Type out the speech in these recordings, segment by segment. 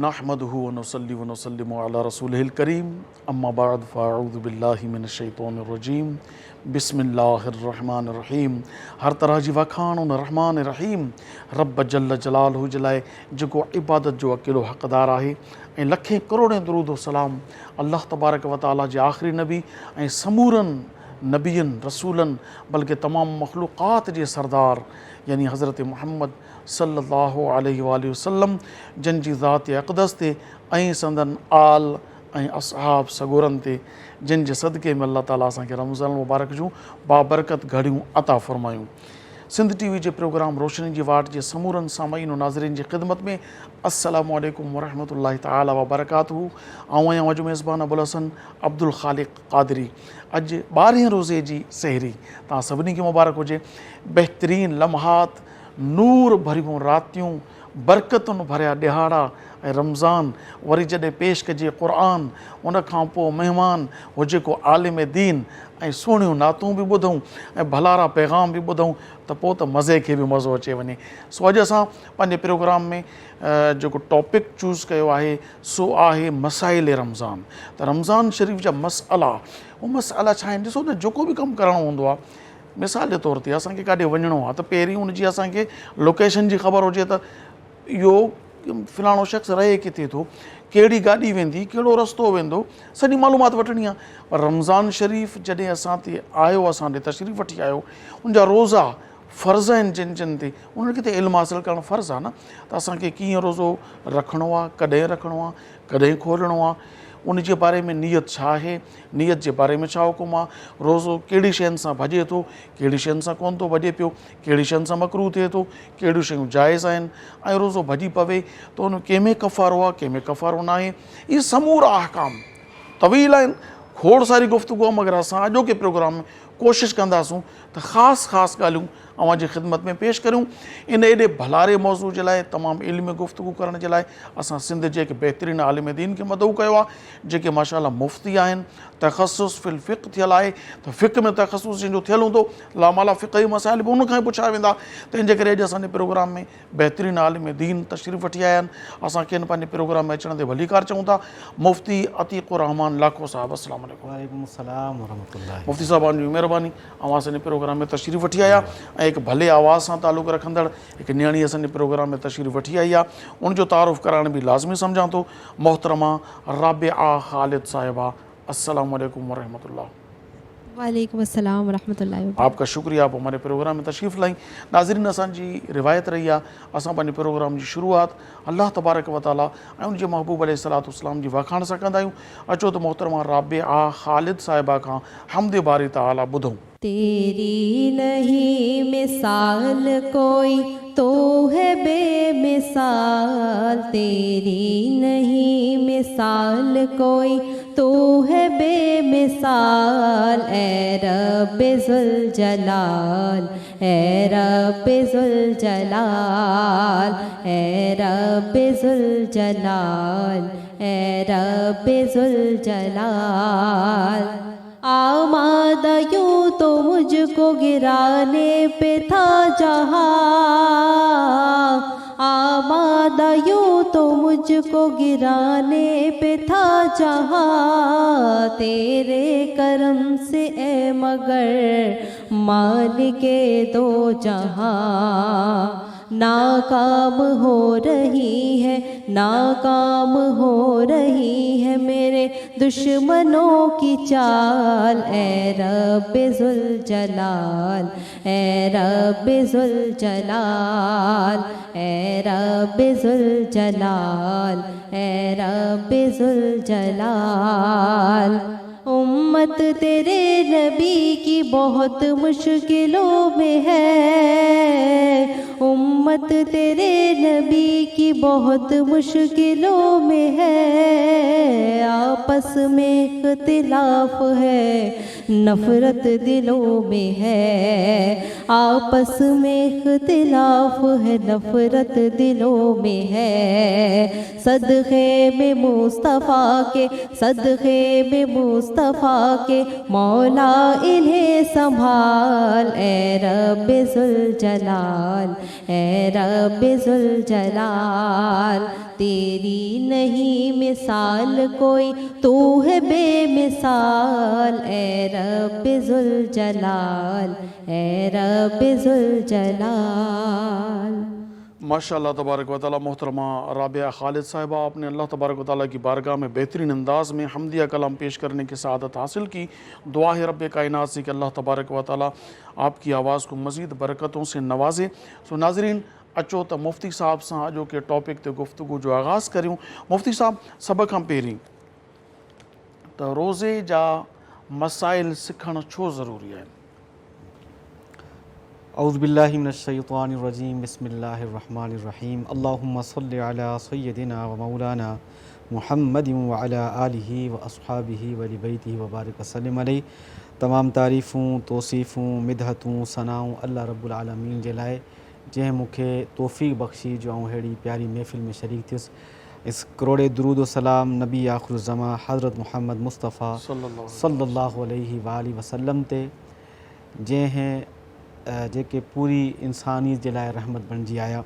نحمدہ ونصلی ونسلم علی رسولہ الکریم اما بعد فاعوذ باللہ من الشیطان الرجیم بسم اللہ الرحمن الرحیم. ہر طرح جی وکھان ان رحمان رحیم رب جل جلالہ جلائے جکو عبادت جو اکیلو حقدار آہے ऐं लखें करोड़ें दुरूद सलाम अल्लाह तबारक व ताला जे आख़िरी नबी ऐं समूरनि नबियनि रसूलनि बल्कि तमामु मख़लूक़ात जे सरदार यानी हज़रत मुहम्मद सल्लल्लाहु अलैहि वसल्लम जिन जी ज़ात अक़दस ते ऐं संदन आल ऐं असहाब सगोरनि ते जिन जे सदक़े में अल्लाह ताला असांखे रमज़ान मुबारक जूं बाबरकत घड़ियूं अता फ़रमायूं. सिंध टीवी जे प्रोग्राम रोशनी जी वाट जे समूरनि सामाईन नाज़रीन जी ख़िदमत में अस्सलामु अलैकुम वरहमतुल्लाहि तआला वबरकातुहू. आऊं आहियां अॼु मेज़बान अबुल हसन अब्दुल ख़ालिक़ क़ादरी. अॼु 12हें रोज़े जी सहरी तव्हां सभिनी खे मुबारक हुजे. बहितरीन लम्हात, नूर भरियूं रातियूं, बरकतुनि भरिया ॾिहाड़ा ऐं रमज़ान वरी जॾहिं पेश कजे क़ुरान, उन खां पोइ महिमान हुजे को आलिम दीन ऐं सुहिणियूं नातूं बि ॿुधूं ऐं भलारा पैगाम बि ॿुधूं त पोइ त मज़े खे बि मज़ो अचे वञे. सो अॼु असां पंहिंजे प्रोग्राम में जेको टॉपिक चूज़ कयो आहे सो आहे मसाइल रमज़ान. त रमज़ान शरीफ़ जा मसइला, उहे मसइला छा आहिनि? ॾिसो न, जेको बि कमु करिणो हूंदो आहे, मिसाल जे तौर ते असांखे काॾे वञिणो आहे त पहिरीं हुनजी असांखे लोकेशन जी ख़बर हुजे त इहो फ़लाणो शख़्स रहे किथे थो, कहिड़ी गाॾी वेंदी, कहिड़ो रस्तो वेंदो, सॼी मालूमात वठणी आहे. पर रमज़ान शरीफ़ जॾहिं असां ते आयो, असां ॾे तशरीफ़ वठी आयो, उनजा रोज़ा फ़र्ज़ आहिनि जिन जिन ते उन्हनि खे त इल्मु हासिलु करणु फ़र्ज़ु आहे न. त असांखे कीअं रोज़ो रखिणो आहे, कॾहिं रखिणो आहे, कॾहिं खोलणो आहे, उन जे बारे में नियत छा आहे, नियत जे बारे में छा हुकुम आहे, रोज़ो कहिड़ी शयुनि सां भॼे थो, कहिड़ी शयुनि सां कोन थो भॼे पियो, कहिड़ी शयुनि सां मकरूह थिए थो, कहिड़ियूं शयूं जाइज़ आहिनि, ऐं रोज़ो भॼी पवे त उन कंहिंमें कफ़ारो आहे, कंहिंमें कफ़ारो न आहे. इहे समूरा अहकाम तवील आहिनि, खोड़ सारी गुफ़्तगू आहे, मगर असां अॼोके प्रोग्राम में कोशिशि कंदासूं त ख़ासि ॻाल्हियूं अव्हां जी ख़िदमत में पेश करियूं. इन एॾे भलारे मौज़ू जे लाइ, तमामु इल्मी गुफ़्तगू करण जे लाइ असां सिंध जे हिकु बहितरीनु आलिम दीन खे मदऊ कयो आहे, जेके माशाअल्लाह मुफ़्ती आहिनि. तख़सुस फ़िल फ़िक़्ह थियल आहे, त फ़िक़्ह में तख़सुस जंहिंजो थियल हूंदो, लामाला फ़िक़ही मसाइल बि उनखां ई पुछिया वेंदा. तंहिंजे करे अॼु असांजे प्रोग्राम में बहितरीनु आलिम दीन तशरीफ़ वठी आया आहिनि. असांखे हिन पंहिंजे प्रोग्राम में अचण ते भलीकार चऊं था. मुफ़्ती अतीक़ुर रहमान लाखो साहिबु, अस्सलामु अलैकुम. वालेकुम अस्सलाम वरहमतुल्लाहि. मुफ़्ती साहिब जी महिरबानी, अव्हां असांजे प्रोग्राम में तशरीफ़ वठी आया ऐं हिकु भले आवाज़ सां तालुक़ु रखंदड़ हिकु नियाणी असांजे प्रोग्राम में तशरीफ़ वठी आई आहे. उनजो तारुफ़ कराइण बि लाज़मी सम्झां थो. मोहतरमा राबिआ ख़ालिद साहिबा, अस्सलामु अलैकुम वरहमतुल्लाह. वालेकुम अस्सलाम वरहमतुल्लाहि. आपका शुक्रिया, आप हमारे प्रोग्राम में तशरीफ़ लाई. नाज़रीन, असांजी रिवायत रही आहे, असां पंहिंजे प्रोग्राम जी शुरूआत अल्लाह तबारक व ताला ऐं उनजे महबूब अलैहिस्सलातु वस्सलाम जी वखाण सां कंदा आहियूं. अचो त मोहतरमा राबिआ ख़ालिद साहिबा खां हम्द बारी ताला ॿुधूं. तेरी नहीं मिसाल कोई तो है बेमिसाल, तेरी नहीं मिसाल कोई तो है बेमिसाल. ए रब्बे ज़ुल जलाल, ए रब्बे ज़ुल जलाल, ए रब्बे ज़ुल जलाल, ए रब्बे ज़ुल जलाल. आमादा यूं तो मुझको गिराने पे था जहाँ, आमादा यूं तो मुझको गिराने पे था जहाँ. तेरे करम से ए मगर मालिके दो जहाँ. नाकाम हो रही है, नाकाम हो रही है मेरे दुश्मनों की चाल. ए रब्बे ज़ुल जलाल, ए रब्बे ज़ुल जलाल, ए रब्बे ज़ुल जलाल, ए रब्बे ज़ुल जलाल. उम्मत तेरे नबी की बहुत मुश्किलों में है, उम्मत तेरे नबी की बहुत मुश्किलों में है. आपस में इख्तिलाफ है, नफ़रत दिलों में है. आपस में इख्तिलाफ है, नफ़रत दिलों में है. सदक़े में मुस्तफ़ा के, सदक़े में मुस्तफ़ा के मौला इन्हें संभाल. ए रब्बे ज़ुल जलाल, ए रब्बे ज़ुल जलाल. तेरी नहीं मिसाल कोई, तू है बेमिसाल ए रब्बे ज़ुल जलाल, ए रब्बे ज़ुल जलाल। माशाअल्लाह तबारक व तआला। मोहतरमा राबिया खालिद साहिबा, आपने अल्लाह तबारक व तआला की बारगाह में बेहतरीन अंदाज़ में हम्दिया कलाम पेश करने की सआदत हासिल की। दुआ है रब्बे कायनात से कि अल्लाह तबारक व तआला आपकी आवाज़ को मज़ीद बरकतों से नवाजे। सो नाज़रीन, अचो त मुफ्ती साहब सां अॼो के टॉपिक ते गुफ्तगू जो आगाज़ करियूं। मुफ्ती साहब, सभ खां पहिरीं त रोज़े जा मसाइल सिखणु छो ज़रूरी आहिनि? औज़ु बिल्लाहि मिनश शैतानिर रजीम, बिस्मिल्लाहिर रहमानिर रहीम। अल्लाहुम्मा सल्लि अला सय्यदिना व मौलाना मुहम्मदिन व अला आलिहि व अस्हाबिहि व अहलि बैतिहि व बारिक वसल्लम अलैहि। तमाम तारीफ़ूं, तौसीफ़ूं, मिदहतूं, सनाऊं अल्लाह रब्बुल आलमीन जे लाइ, जंहिं मूंखे तौफ़ीक़ बख़्शी जो आउं अहिड़ी प्यारी महफ़िल में शरीक थियुसि। इस करोड़े दुरूद व सलाम नबी आख़िर ज़मा हज़रत मुहम्मद मुस्तफ़ा सल्लल्लाहु अलैहि व आलिहि वसल्लम ते, जंहिं जेके पूरी इंसानियत जे लाइ रहमत बणिजी आया।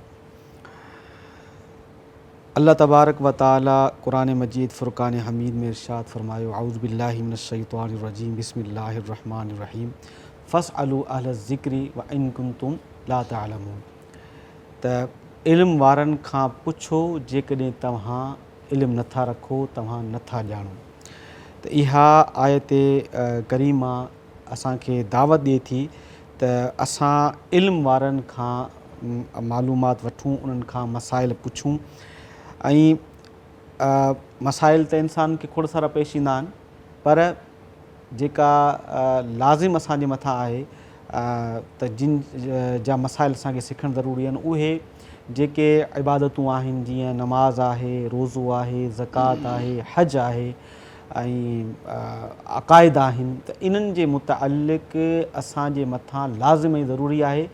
अल्लाह तबारक व तआला क़ुरान मजीद फ़ुरक़ान हमीद में इरशाद फ़रमायो, औज़ु बिल्लाहि मिनश शैतानिर रजीम, बिस्मिल्लाहिर रहमानिर रहीम, फ़स्अलू अहल ज़िक्रि व इन कुंतुम ला तअलमून। त इल्म वारनि खां पुछो जेकॾहिं तव्हां इल्म नथा रखो, तव्हां नथा ॼाणो। त इहा आयत करीमा असांखे दावत ॾिए थी त असां इल्म वारनि खां मालूमात वठूं, उन्हनि खां मसाइल पुछूं। ऐं मसाइल त इंसान खे खोड़ सारा पेश ईंदा आहिनि, पर जेका लाज़िम असांजे मथां आहे त जिन जा मसाइल असांखे सिखणु ज़रूरी आहिनि, उहे जेके इबादतूं आहिनि, जीअं नमाज़ आहे, रोज़ो आहे, ज़कात आहे, हज आहे ऐं अक़ाइद आहिनि, त इन्हनि जे मुतअल्लिक़ असांजे मथां लाज़िम ऐं ज़रूरी आहे।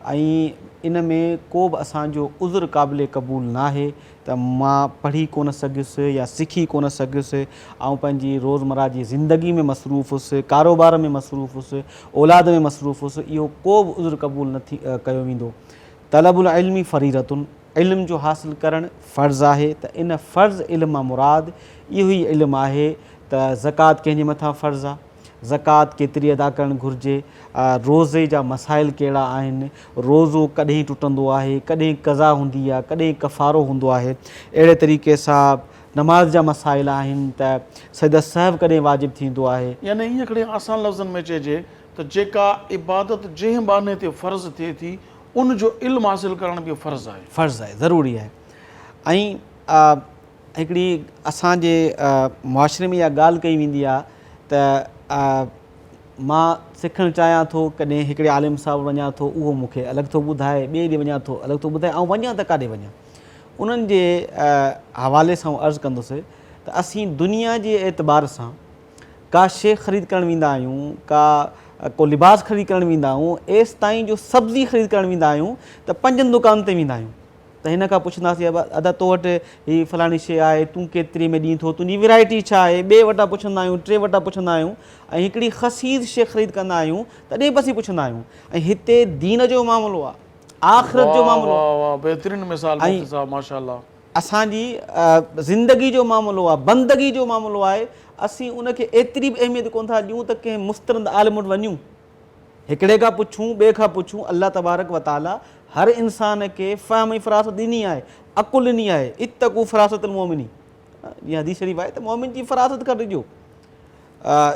ऐं इन में को बि असांजो उज़्र क़ाबिल क़बूल न आहे त मां पढ़ी कोन सघियुसि या सिखी कोन सघियुसि, ऐं पंहिंजी रोज़मर्रा जी ज़िंदगी में मसरूफ़ हुउसि, कारोबार में मसरूफ़ हुउसि, औलाद में मसरूफ़ हुउसि, इहो को बि उज़्र क़बूल न थी कयो वेंदो। तलबुल इल्मी फ़रीदतुन, इल्म जो हासिल करणु फ़र्ज़ु आहे। त इन फ़र्ज़ु इल्म मां मुराद इहो ई इल्मु आहे त ज़कात कंहिंजे मथां फ़र्ज़ु आहे, ज़कात केतिरी अदा करणु घुरिजे, रोज़े जा मसाइल कहिड़ा आहिनि, रोज़ो कॾहिं टुटंदो आहे, कॾहिं क़ज़ा हूंदी आहे, कॾहिं कफ़ारो हूंदो आहे। अहिड़े तरीक़े सां नमाज़ जा मसाइल आहिनि त सजदा सहव कॾहिं वाजिबु थींदो आहे। यानी ईअं हिकिड़े आसान लफ़्ज़नि में चइजे त जेका इबादत जंहिं बहाने ते फ़र्ज़ु थिए थी, उनजो इल्मु हासिल करणु बि फ़र्ज़ु आहे। फ़र्ज़ु आहे, ज़रूरी आहे। ऐं हिकिड़ी असांजे मुआशिरे में इहा ॻाल्हि कई वेंदी आहे त मां सिखणु चाहियां थो, कॾहिं हिकिड़े आलिम साहिबु वञा थो, उहो मूंखे अलॻि थो ॿुधाए, ॿिए ॾींहुं वञा थो अलॻि थो ॿुधाए, ऐं वञा त काॾे वञा। उन्हनि जे हवाले सां अर्ज़ु कंदुसि त असीं दुनिया जे एतबार सां का शइ ख़रीद करणु वेंदा आहियूं, को लिबास ख़रीद करणु वेंदा आहियूं, एसि ताईं जो सब्ज़ी ख़रीद करणु वेंदा आहियूं त 5 दुकान ते वेंदा आहियूं। त हिन खां पुछंदासीं, अदा तो वटि हीअ फलाणी शइ आहे, तूं केतिरे में ॾीं थो, तुंहिंजी वैराइटी छा आहे, ॿिए वटां पुछंदा आहियूं, 3 वटां पुछंदा आहियूं, ऐं हिकिड़ी ख़सीस शइ ख़रीद कंदा आहियूं तॾहिं बि असीं पुछंदा आहियूं। ऐं हिते दीन जो मामिलो आहे, आख़िरत जो मामिलो आहे, बेहतरीन मिसाल मुफ्ती साहब, माशाअल्लाह। असांजी ज़िंदगी जो मामिलो आहे, बंदगी जो मामिलो आहे। असीं उनखे एतिरी बि अहमियत कोन था ॾियूं त कंहिं मुस्तरद आलिम वटि वञूं, हिकिड़े खां पुछूं, ॿिए खां पुछूं। अल्लाह तबारक व तआला हर इंसान खे फ़हम ऐं फ़रासत ॾिनी आहे, अक़ुल ॾिनी आहे। इत्तक़ू फ़रासतुल मोमिनी, इहा हदीस शरीफ़ आहे त मोमिन जी फ़रासत कर ॾिजो।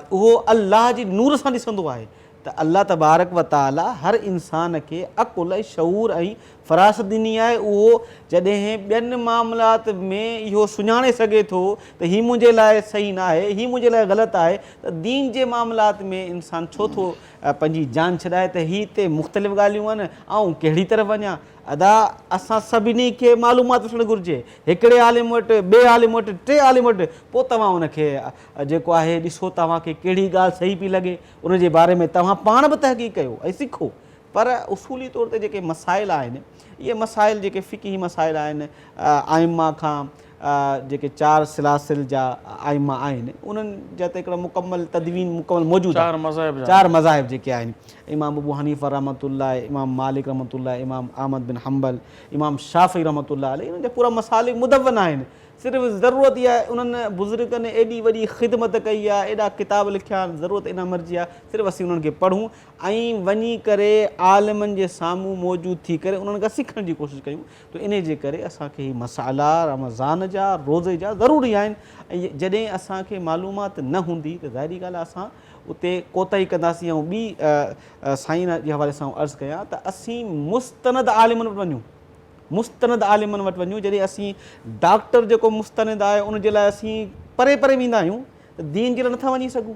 उहो अल्लाह जी नूर सां ॾिसंदो आहे। त अल्लाह तबारक व तआला हर इंसान खे अक़ुल ऐं शऊर ऐं फ़रासत ॾिनी आहे। उहो जॾहिं ॿियनि मामलात में इहो सुञाणे सघे थो त हीअ मुंहिंजे लाइ सही न आहे, हीअ मुंहिंजे लाइ ग़लति आहे, त दीन जे मामलात में इंसानु छो थो पंहिंजी जान छॾाए त हीअ हिते मुख़्तलिफ़ ॻाल्हियूं आहिनि, ऐं कहिड़ी तरफ़ वञा। अदा असां सभिनी खे मालूमात वठणु घुरिजे, हिकिड़े आलिम वटि, ॿिए आलिम वटि, 3 आलिम वटि, पोइ तव्हां उनखे जेको आहे ॾिसो तव्हांखे कहिड़ी ॻाल्हि सही पई लॻे, उनजे बारे में तव्हां पाण बि तहक़ीक़ कयो ऐं सिखो। पर उसूली तौर ते जेके मसाइल आहिनि, इहे मसाइल जेके फ़िक़ही मसाइल आहिनि, आइम्मा खां जेके 4 सिलासिल जा आइमा आहिनि उन्हनि जा त हिकिड़ा मुकमल तदवीन मुकमल मौजूदु आहे। 4 मज़ाहिब जेके आहिनि, इमाम अबू हनीफ़ा रहमतुल्लाह, इमाम मालिक रहमतुल्लाह, इमाम अहमद बिन हम्बल, इमाम शाफ़ी रहमतुल्लाह अलैहि, इन्हनि जा पूरा मसालिक मुदव्वन आहिनि। सिर्फ़ु ज़रूरत इहा आहे, उन्हनि बुज़ुर्गनि एॾी वॾी ख़िदमत कई आहे, एॾा किताब लिखिया आहिनि, ज़रूरत इन मर्ज़ी आहे सिर्फ़ु असीं उन्हनि खे पढ़ूं ऐं वञी करे आलिमनि जे साम्हूं मौजूदु थी करे उन्हनि खां सिखण जी कोशिशि कयूं। त इन जे करे असांखे हीअ मसाइला रमज़ान जा रोज़े जा ज़रूरी आहिनि ऐं जॾहिं असांखे मालूमात न हूंदी त ज़ाहिरी ॻाल्हि आहे असां उते कोताही कंदासीं। ऐं ॿी साईं जे हवाले सां अर्ज़ु कयां त असीं मुस्तनद आलिमनि वटि वञूं, मुस्तनद आलिमनि वटि वञूं। जॾहिं असीं डॉक्टर जेको मुस्तनद आहे उन जे लाइ असीं परे परे वेंदा आहियूं त दीन जे लाइ नथा वञी सघूं।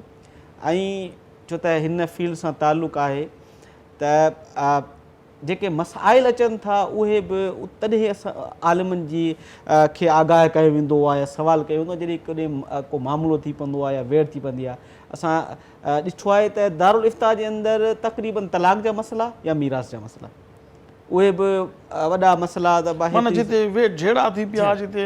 ऐं छो त हिन फील्ड सां ताल्लुक़ु आहे त जेके मसाइल अचनि था उहे बि तॾहिं असां आलिमनि जी खे आगाह कयो वेंदो आहे या सवाल कयो वेंदो आहे जॾहिं कॾहिं को मामिलो थी पवंदो आहे या वेड़ थी पवंदी आहे। असां ॾिठो आहे त दारुल इफ्ता जे अंदरि तक़रीबन तलाक जा मसइला या मीरास जा मसइला उहे बि वॾा मसइला त माना जिते वेट झेड़ा थी पिया, जिते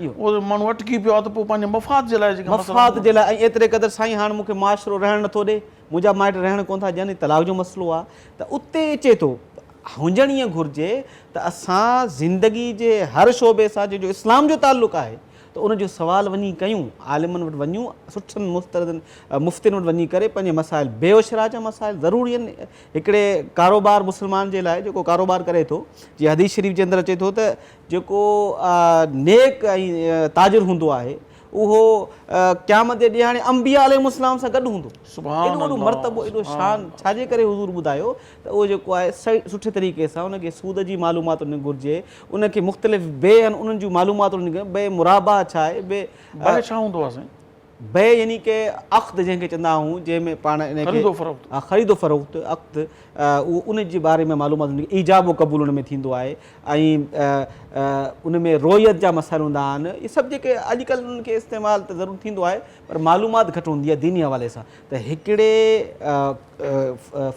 उहो माण्हू अटकी पियो आहे त पोइ पंहिंजे मफ़ाद जे लाइ मफ़ाद जे लाइ ऐं एतिरे क़दुरु साईं हाणे मूंखे मुआशिरो रहणु नथो ॾे, मुंहिंजा माइट रहण कोन था ॾियनि, तलाक जो मसइलो आहे त उते अचे थो। हुजणु ईअं घुरिजे त असां ज़िंदगी जे हर शोबे सां जो इस्लाम जो ताल्लुक़ु आहे त उनजो सवाल वञी कयूं, आलिमनि वटि वञूं, सुठनि मुफ़्तियुनि वटि वञी करे पंहिंजे मसाइल बेओशरा जा मसाइल ज़रूरी आहिनि। हिकिड़े कारोबार मुस्लमान जे लाइ जेको कारोबार करे थो, जीअं हदीस शरीफ़ जे अंदरि अचे थो त जेको नेक ऐं ताजिर हूंदो आहे उहो क़यामत जे ॾींहुं हाणे अंबिया अलैहिस्सलाम सां गॾु हूंदो। एॾो मर्तबो एॾो शान छाजे करे हुज़ूर ॿुधायो त उहो जेको आहे सही सुठे तरीक़े सां उनखे सूद जी मालूमात उन घुरिजे, उनखे मुख़्तलिफ़ बे आहिनि उन्हनि जूं मालूमात उनखे बे मुराबा छा आहे, बे छा हूंदो आहे बे यानी की अख़्त जंहिंखे चवंदा आहियूं जंहिंमें पाण इन ख़रीदो फ़रोख़्त अख़्त उहो उन जे बारे में मालूमात ईजाब व क़बूल उन में थींदो आहे ऐं उन में रोयत जा मसाइल हूंदा आहिनि। इहे सभु जेके अॼुकल्ह उन्हनि खे इस्तेमालु त ज़रूरु थींदो आहे पर मालूमात घटि हूंदी आहे दीनी हवाले सां। त हिकिड़े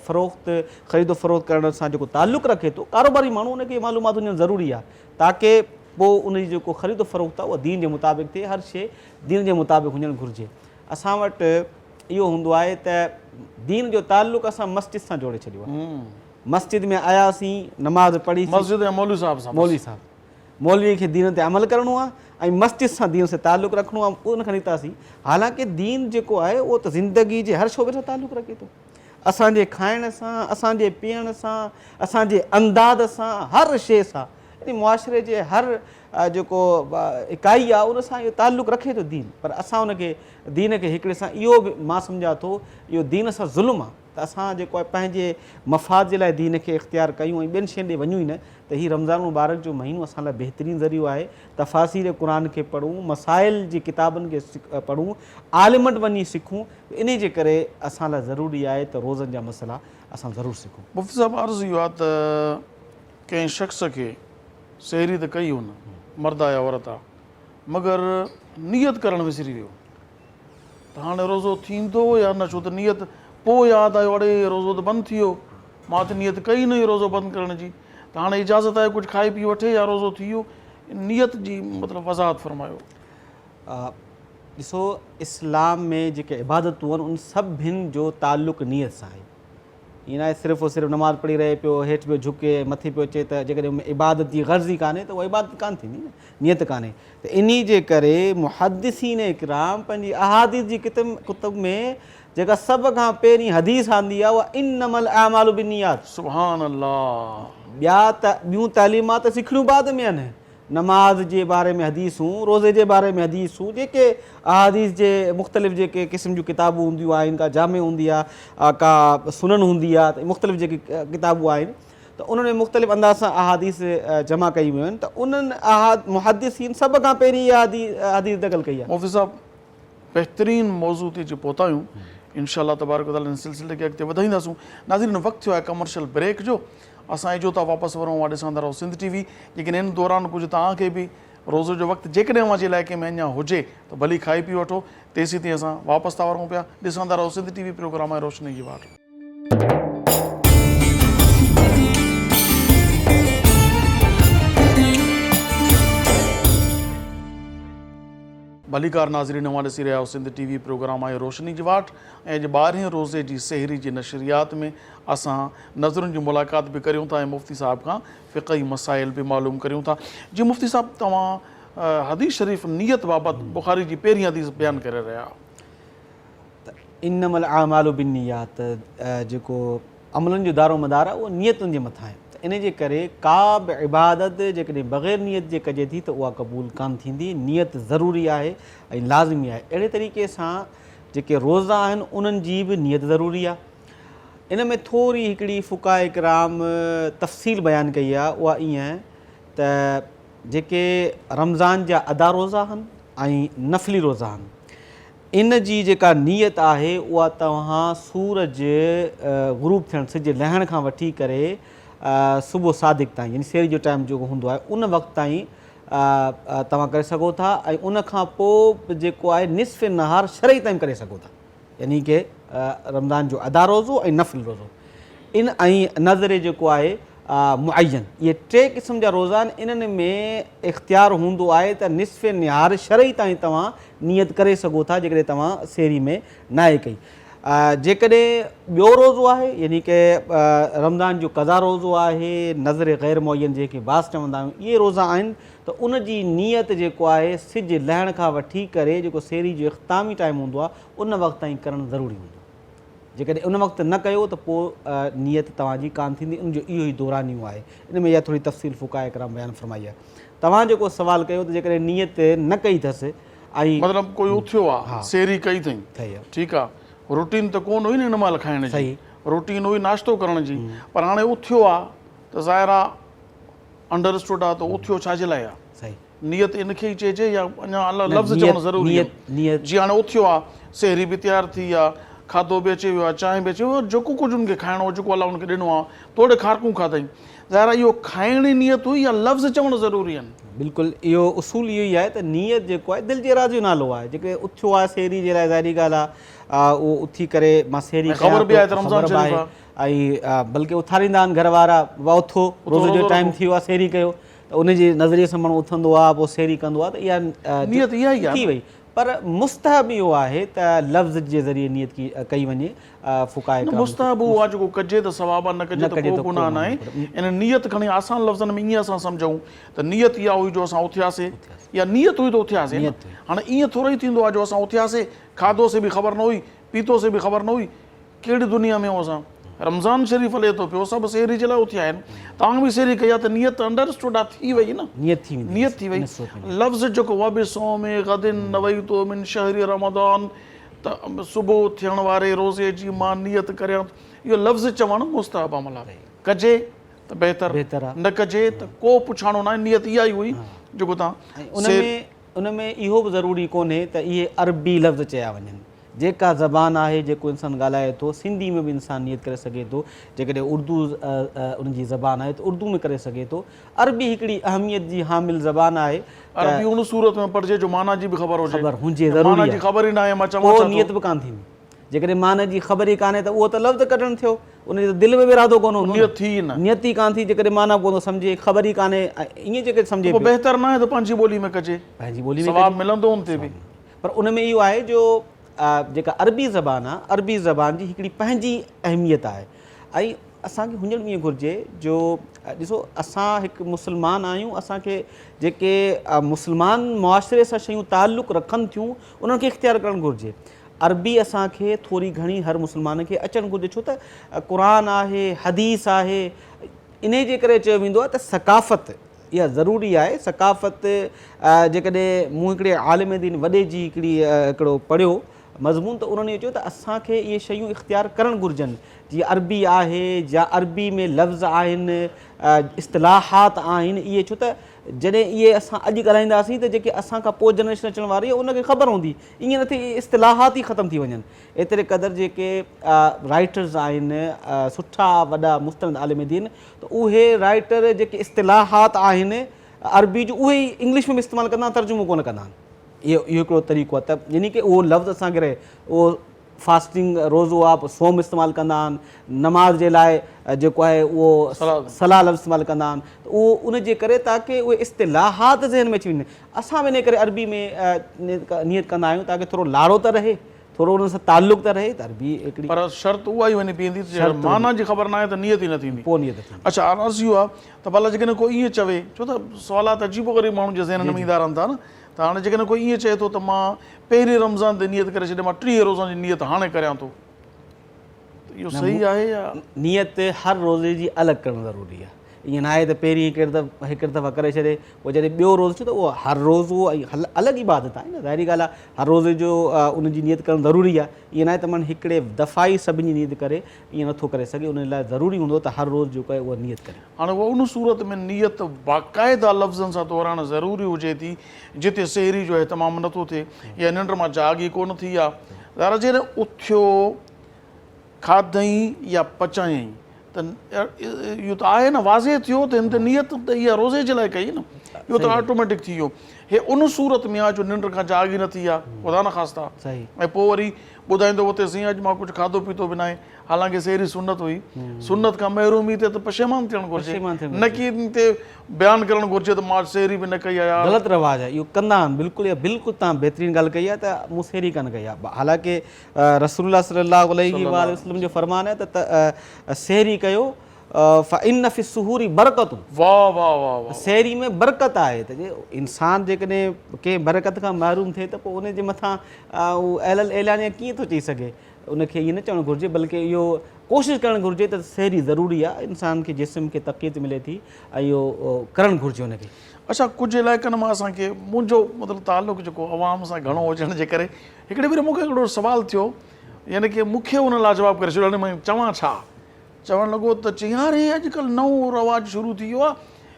फ़रोख़्त ख़रीदो फ़रोख़्त करण सां जेको ताल्लुक़ु रखे थो कारोबारी माण्हू उनखे मालूमात हुजणु ज़रूरी आहे ताकी पोइ उनजी जेको ख़रीदो फ़रोख़्त आहे उहा दीन जे मुताबिक़ थिए, हर शइ दीन जे मुताबिक़ हुजणु घुरिजे। असां वटि इहो हूंदो आहे त दीन जो ताल्लुक़ु असां मस्जिद सां जोड़े छॾियो आहे। मस्जिद में आयासीं, नमाज़ पढ़ी, मस्जिद ऐं मौलवी साहिब मौलवीअ खे दीन ते अमल करिणो आहे ऐं मस्जिद सां दीन सां ताल्लुक़ु रखिणो आहे, उन खां निकितासीं। हालांकि दीन जेको आहे उहो त ज़िंदगी जे हर शोबे सां ताल्लुक़ु रखे थो, असांजे खाइण सां, असांजे पीअण सां, असांजे अंदाज़ सां, हर शइ सां, मुआशिरे जे हर जेको इकाई आहे उन सां इहो ताल्लुक़ु रखे थो दीन। पर असां उनखे दीन खे हिकिड़े सां इहो बि मां सम्झां थो इहो दीन सां ज़ुल्म आहे त असां जेको आहे पंहिंजे मफ़ाद जे लाइ दीन खे इख़्तियार कयूं ऐं ॿियनि शयुनि ॾे वञूं ई न। त हीउ रमज़ान मुबारक जो महीनो असां लाइ बहितरीनु ज़रियो आहे। तफ़ासीर क़ुरान खे पढ़ूं, मसाइल जी किताबनि खे पढ़ूं, आलिम वटि वञी सिखूं। इन जे करे असां लाइ ज़रूरी आहे त रोज़नि जा मसइला असां ज़रूरु सिखूं। मुफ़्ती साहिबु अर्ज़ु इहो आहे त कंहिं शख़्स खे सहरी त कई हुन, मर्द आहे या औरत आहे, मगर नियत करणु विसरी वियो त हाणे रोज़ो थींदो या न, छो त नियत पोइ यादि आयो अड़े रोज़ो त बंदि थी वियो, मां त नियत कई न रोज़ो बंदि करण जी, त हाणे इजाज़त आहे कुझु खाई पी वठे या रोज़ो थी वियो। नियत जी मतिलबु वज़ाहत फरमायो। ॾिसो इस्लाम में जेके इबादतूं आहिनि उन सभिनि जो ताल्लुक़ु नियत सां आहे। ईअं न आहे सिर्फ़ु नमाज़ पढ़ी रहे पियो, हेठि पियो झुके, मथे पियो अचे त जेकॾहिं इबादत जी गर्ज़ी कान्हे त उहा इबादत कान थींदी न, नियत कान्हे। त इन जे करे मुहद्दिसीन इकराम पंहिंजी अहादीस जी कुतुब में जेका सभ खां पहिरीं हदीस आंदी आहे उहा इन्नमल अअमालु बिन्नियात, सुभान अल्लाह। ॿियूं तालीमात सिखणियूं बाद में आहिनि, नमाज जे बारे में हदीसूं, रोज़े जे बारे में हदीसूं, जेके अहादीस जे मुख़्तलिफ़ जेके क़िस्म जूं किताबूं हूंदियूं आहिनि, का जामे हूंदी आहे, का सुनन हूंदी आहे, त मुख़्तलिफ़ जेके किताबूं आहिनि त उन्हनि में मुख़्तलिफ़ अंदाज़ सां अहादीस जमा कई वियूं आहिनि। त उन्हनि मुहद्दिसीन सभ खां पहिरीं इहा हदीस नक़ल कई आहे। मुफ़्ती साहिबु बहितरीनु मौज़ू ते जो पहुता आहियूं, इंशाअल्लाह तबारक व तआला इन सिलसिले खे अॻिते वधाईंदासूं। नाज़रीन वक़्तु थियो आहे कमर्शियल ब्रेक जो, असां इजो था वापसि वरूं उहा ॾिसंदा रहो सिंध टीवी। लेकिन इन दौरान कुझु तव्हांखे बि रोज़ जो वक़्तु जेकॾहिं अव्हां जे इलाइक़े में अञा हुजे त भली खाई पी वठो, तेसीं ताईं असां वापसि था वरूं पिया। ॾिसंदा रहो सिंध टीवी, प्रोग्राम आहे रोशनी जी वाट। भलीकार नाज़रीन, नवां ॾिसी रहिया आहियो सिंध TV प्रोग्राम आहे रोशनी जी वाट, ऐं अॼु 12हें रोज़े जी सहरी जी नशरियात में असां नज़रुनि जी मुलाक़ात बि करियूं था ऐं मुफ़्ती साहिब खां फ़िक़ही मसाइल बि मालूम करियूं था। जी मुफ़्ती साहिब, तव्हां हदीस शरीफ़ नियत बाबति बुख़ारी जी पहिरीं हदीस बयानु करे रहिया। इन्नमल आमालु बिन्नियात, जेको अमलनि जो दारो मदार आहे उहो नियतुनि जे मथां आहे। त इन जे करे का बि इबादत जेकॾहिं बग़ैर नियत जे कजे थी त उहा क़बूल कान थींदी। नियत ज़रूरी आहे ऐं लाज़िमी आहे। अहिड़े तरीक़े सां जेके रोज़ा आहिनि उन्हनि जी बि नियत ज़रूरी आहे। इन में थोरी हिकिड़ी फ़ुक़हा इकराम तफ़सील बयानु कई आहे, उहा ईअं त जेके रमज़ान जा अदा रोज़ा आहिनि ऐं नफ़ली रोज़ा आहिनि, इन जी जेका नियत आहे उहा तव्हां सूरज ग़ुरूब थियण, सिज लहण खां वठी करे सुबुह सादिक ताईं, यानी सेरी जो टाइम जेको हूंदो आहे उन वक़्त ताईं तव्हां करे सघो था, ऐं उन खां पोइ जेको आहे निसफ़ नहार शरई ताईं करे सघो था, यानी कि रमज़ान जो अदा रोज़ो ऐं नफ़िल रोज़ो। इन ऐं नज़र जेको आहे मुअय्यन, इहे टे क़िस्म जा रोज़ा आहिनि। इन्हनि में इख़्तियार हूंदो आहे त निसफ़ निहार शरई ताईं तव्हां नियत करे सघो था जेकॾहिं तव्हां सेरी में नाहे कई। जेकॾहिं ॿियो रोज़ो आहे, यानी कि रमज़ान जो क़ज़ा रोज़ो आहे, नज़र ग़ैर मुअय्यन जंहिंखे बास चवंदा आहियूं, इहे रोज़ा आहिनि, त उन जी नियत जेको आहे सिज लहण खां वठी करे जेको सेरी जो इख़्तितामी टाइम हूंदो आहे उन वक़्त ताईं करणु ज़रूरी हूंदो। जेकॾहिं उन वक़्तु न कयो त पोइ नियत तव्हांजी कान थींदी। उनजो इहो ई दौरानियूं आहे। इन में इहा थोरी तफ़सील फ़ुक़हा इकराम बयानु फ़रमाई आहे। तव्हां जेको सवाल कयो त जेकॾहिं नियत न कई अथसि ऐं मतिलबु कोई उथियो आहे, सेरी कई अथई, ठीकु आहे, रूटीन त कोन हुई न हिन महिल खाइण जी, रूटीन हुई नाश्तो करण जी, पर हाणे उथियो आहे त ज़ाहिर आहे अंडरस्टूड आहे त उथियो छाजे लाइ आहे। सही, नियत इनखे ई चइजे या अञा अलॻि लफ़्ज़ चवणु ज़रूरी आहे? नियत जीअं हाणे उथियो आहे, सेहरी बि तयारु थी आहे, खाधो बि अची वियो आहे, चांहि बि अची वियो आहे, जेको कुझु हुनखे खाइणो हो, जेको अलाह हुनखे ॾिनो आहे, तोड़े खारकूं खाधई, ज़ाहिर आहे इहो खाइण जी नियत हुई या लफ़्ज़ चवणु ज़रूरी आहिनि? बिल्कुलु इहो उसूल इहो ई आहे त नियत जेको आहे दिलि जे इरादे जो नालो आहे। जेके उथियो आहे सेरी जे लाइ ज़ाहिरी ॻाल्हि आहे, उहो उथी करे मां सेरी ख़बर बि आहे त रमज़ान शरीफ़ आहे, ऐं बल्कि उथारींदा आहिनि घर वारा, वा उथो रोज़ जो टाइम थी वियो आहे, सेरी कयो, त उनजे नज़रिए सां माण्हू उथंदो आहे, पोइ सेरी कंदो आहे, त इहा नियत इहा ई आहे थी वई। पर मुस्तहब इहो आहे त लफ़्ज़ जे ज़रिए नियत कई वञे। फ़ुक़हा इकराम मुस्तहब उहो आहे जेको कजे त सवाब आहे, न कजे त को गुनाह न आहे। इन नियत खणी आसान लफ़्ज़नि में ईअं असां सम्झूं त नियत इहा हुई जो असां उथियासीं, या नियत हुई त उथियासीं। हाणे ईअं थोरो ई थींदो आहे जो असां उथियासीं, खाधोसीं बि ख़बर न हुई, पीतोसीं बि ख़बर न हुई, कहिड़ी दुनिया में हो असां? रमज़ान शरीफ़ हले थो पियो, सभु सेहरी जे लाइ उथिया आहिनि, तव्हां बि सेहरी कई आहे त नियत अंडरस्टूड आहे, थी वई न, नियत थी वई। लफ़्ज़ जेको वबिसो में गदिन नवैतो मिन शहरी रमज़ान, त सुबुह थियण वारे रोज़े जी मां नियत करियां, इहो लफ़्ज़ चवणु मुस्तहब अमल आहे। कजे त बहितर आहे, न कजे त को पुछाणो न आहे, नियत इहा ई हुई जेको तव्हां। उन में इहो बि ज़रूरी कोन्हे त इहे अरबी लफ़्ज़ चया वञनि। जेका ज़बान आहे, जेको इंसानु ॻाल्हाए थो, सिंधी में बि इंसानु नियत करे सघे थो, जेकॾहिं उर्दू उनजी ज़बान आहे त उर्दू में करे सघे थो। अरबी हिकिड़ी अहमियत जी हामिल ज़बान आहे। अरबी उन सूरत में पढ़जे जो माना जी बि ख़बर हुजे, ज़रूरी आहे, ख़बर ई न आहे, मां चवां पोइ नियत बि कान थींदी। जेकॾहिं माना जी ख़बर ई कान्हे त उहो त लफ़्ज़ कढणु थियो, उनजे दिलि में बि इरादो कोन हूंदो, नियत थी न, नियत ई कान थी। जेकॾहिं माना कोन सम्झे, ख़बर ई कान्हे, ईअं जेके सम्झे, बहितर न आहे त पंहिंजी ॿोली में कजे, पंहिंजी ॿोली में सवाब मिलंदो उन ते बि। पर उन में इहो आहे जो जेका अरबी ज़बान आहे, अरबी ज़बान जी हिकिड़ी पंहिंजी अहमियत आहे। ऐं असांखे हुजणु ईअं घुरिजे जो ॾिसो, असां हिकु मुस्लमान आहियूं, असांखे जेके मुस्लमान मुआशिरे सां शयूं ताल्लुक़ रखनि थियूं उन्हनि खे इख़्तियार करणु घुरिजे। अरबी असांखे थोरी घणी हर मुस्लमान खे अचणु घुरिजे, छो त क़ुरान आहे, हदीस आहे, इन जे करे चयो वेंदो आहे त सकाफ़त इहा ज़रूरी आहे। सकाफ़त जेकॾहिं मूं हिकिड़े आलिम दीन वॾे जी हिकिड़ो पढ़ियो मज़मून, त उन्होंने चयो त असांखे इहे शयूं इख़्तियार करणु घुरिजनि। जीअं अरबी आहे, या अरबी में लफ़्ज़ आहिनि, इस्तिलाहात आहिनि, इहे छो त जॾहिं इहे असां अॼु ॻाल्हाईंदासीं त जेके असां खां पोइ जनरेशन अचण वारी आहे उनखे ख़बर हूंदी, ईअं न थिए इस्तिलाहात ई ख़तमु थी वञनि। एतिरे क़दुरु जेके राइटर्स आहिनि, सुठा वॾा मुस्तनद आलिम दीन, त उहे राइटर जेके इस्तिलाहात आहिनि अरबी जो, उहे ई इंग्लिश में बि इस्तेमालु कंदा आहिनि, तर्जुमो कोन कंदा आहिनि। इहो हिकिड़ो तरीक़ो आहे, त यानी कि उहो लफ़्ज़ असांखे रहे, उहो फास्टिंग रोज़ो आहे सोम इस्तेमालु कंदा आहिनि, नमाज़ जे लाइ जेको आहे उहो सलाह लफ़्ज़ इस्तेमालु कंदा आहिनि, त उहो उन जे करे ताकी उहे इस्तिलाहात ज़हन में अची वञनि। असां बि इन करे अरबी में नियत कंदा आहियूं ताकी थोरो लाड़ो त रहे, थोरो उन सां ताल्लुक़ त रहे, त अरबी हिकिड़ी पर शर्त उहा ई वञी पवंदी त माना जी ख़बर न आहे त नियत ई न थींदी। पोइ नियत थींदी। अच्छा अर्ज़ु इहो आहे त भला जेकॾहिं कोई ईअं चवे, छो त सुवालात अजीबो ग़रीब माण्हू जे ज़हन में ईंदा रहनि था न, त हाणे जेकॾहिं कोई ईअं चए थो त मां पहिरीं रमज़ान ते नियत करे छॾियां, मां 30 रोज़नि जी नियत हाणे करियां थो, त इहो सही आहे या? नियत हर रोज़े जी अलॻि करणु ज़रूरी आहे। ईअं न आहे त पहिरीं हिकु दफ़ा करे छॾे, पोइ जॾहिं ॿियो रोज़ थियो त उहो हर रोज़ उहो अलॻि इबादत आहे न, ज़ाहिरी ॻाल्हि आहे हर रोज़े जो उनजी नियत करणु ज़रूरी आहे। ईअं न आहे त माना हिकिड़े दफ़ा ई सभिनी जी नियत करे, ईअं नथो करे सघे, उन लाइ ज़रूरी हूंदो त हर रोज़ जेको आहे उहा नियत करे। हाणे उहा उन सूरत में नियत बाक़ाइदा लफ़्ज़नि सां दोहराइणु ज़रूरी हुजे थी जिते सहरी जो इहतमाम नथो थिए या निंड मां जागी कोन थी आहे, यार जॾहिं उथियो खाधई या पचायई त इहो त आहे न, वाज़े थियो त हिन ते नियत त इहा रोज़े जे लाइ कई न, इहो त ऑटोमेटिक थी वियो। हे उन सूरत में आहे जो निंड खां जागी न थी आहे ख़ुदा न ख़ास्ता, ऐं पोइ वरी ॿुधाईंदो उते साईं अॼु मां कुझु खाधो पीतो बि न आहे, हालांकि सहरी सुनत हुई, सुनत खां महरूमी थिए त पशेमान थियणु घुरिजे, न की हिते बयानु करणु घुरिजे त मां सहरी बि न कई आहे। ग़लति रवाज़ आहे, इहो कंदा आहिनि बिल्कुलु, बिल्कुलु तव्हां बहितरीनु ॻाल्हि कई आहे त मूं सहरी कान कई आहे। हालांकि रसूलुल्लाह सल्लल्लाहु अलैहि वसल्लम जो फरमान आहे त सहरी कयो फ़इन फ़ी सुहूरी बरकतूं, वाह वाह वाह, सहरी में बरकत आहे। त इंसान जेकॾहिं कंहिं बरकत खां महरूम थिए त पोइ उनजे मथां उहो ऐलानिया कीअं थो चई सघे, उनखे ईअं न चवणु घुरिजे, बल्कि इहो कोशिशि करणु घुरिजे त सहरी ज़रूरी आहे, इंसान खे जिस्म खे तक़वियत मिले थी, ऐं इहो करणु घुरिजे उनखे। अच्छा कुझु इलाइक़नि मां असांखे मुंहिंजो मतिलबु ताल्लुक़ु जेको अवाम सां घणो हुजण जे करे हिकिड़े भेरे मूंखे हिकिड़ो सुवालु थियो, यानी की मूंखे उन लाइ जवाबु करे छॾियो, हाणे मां चवां छा, चवणु लॻो त चई यार हे अॼुकल्ह नओं रवाजु शुरू थी वियो आहे,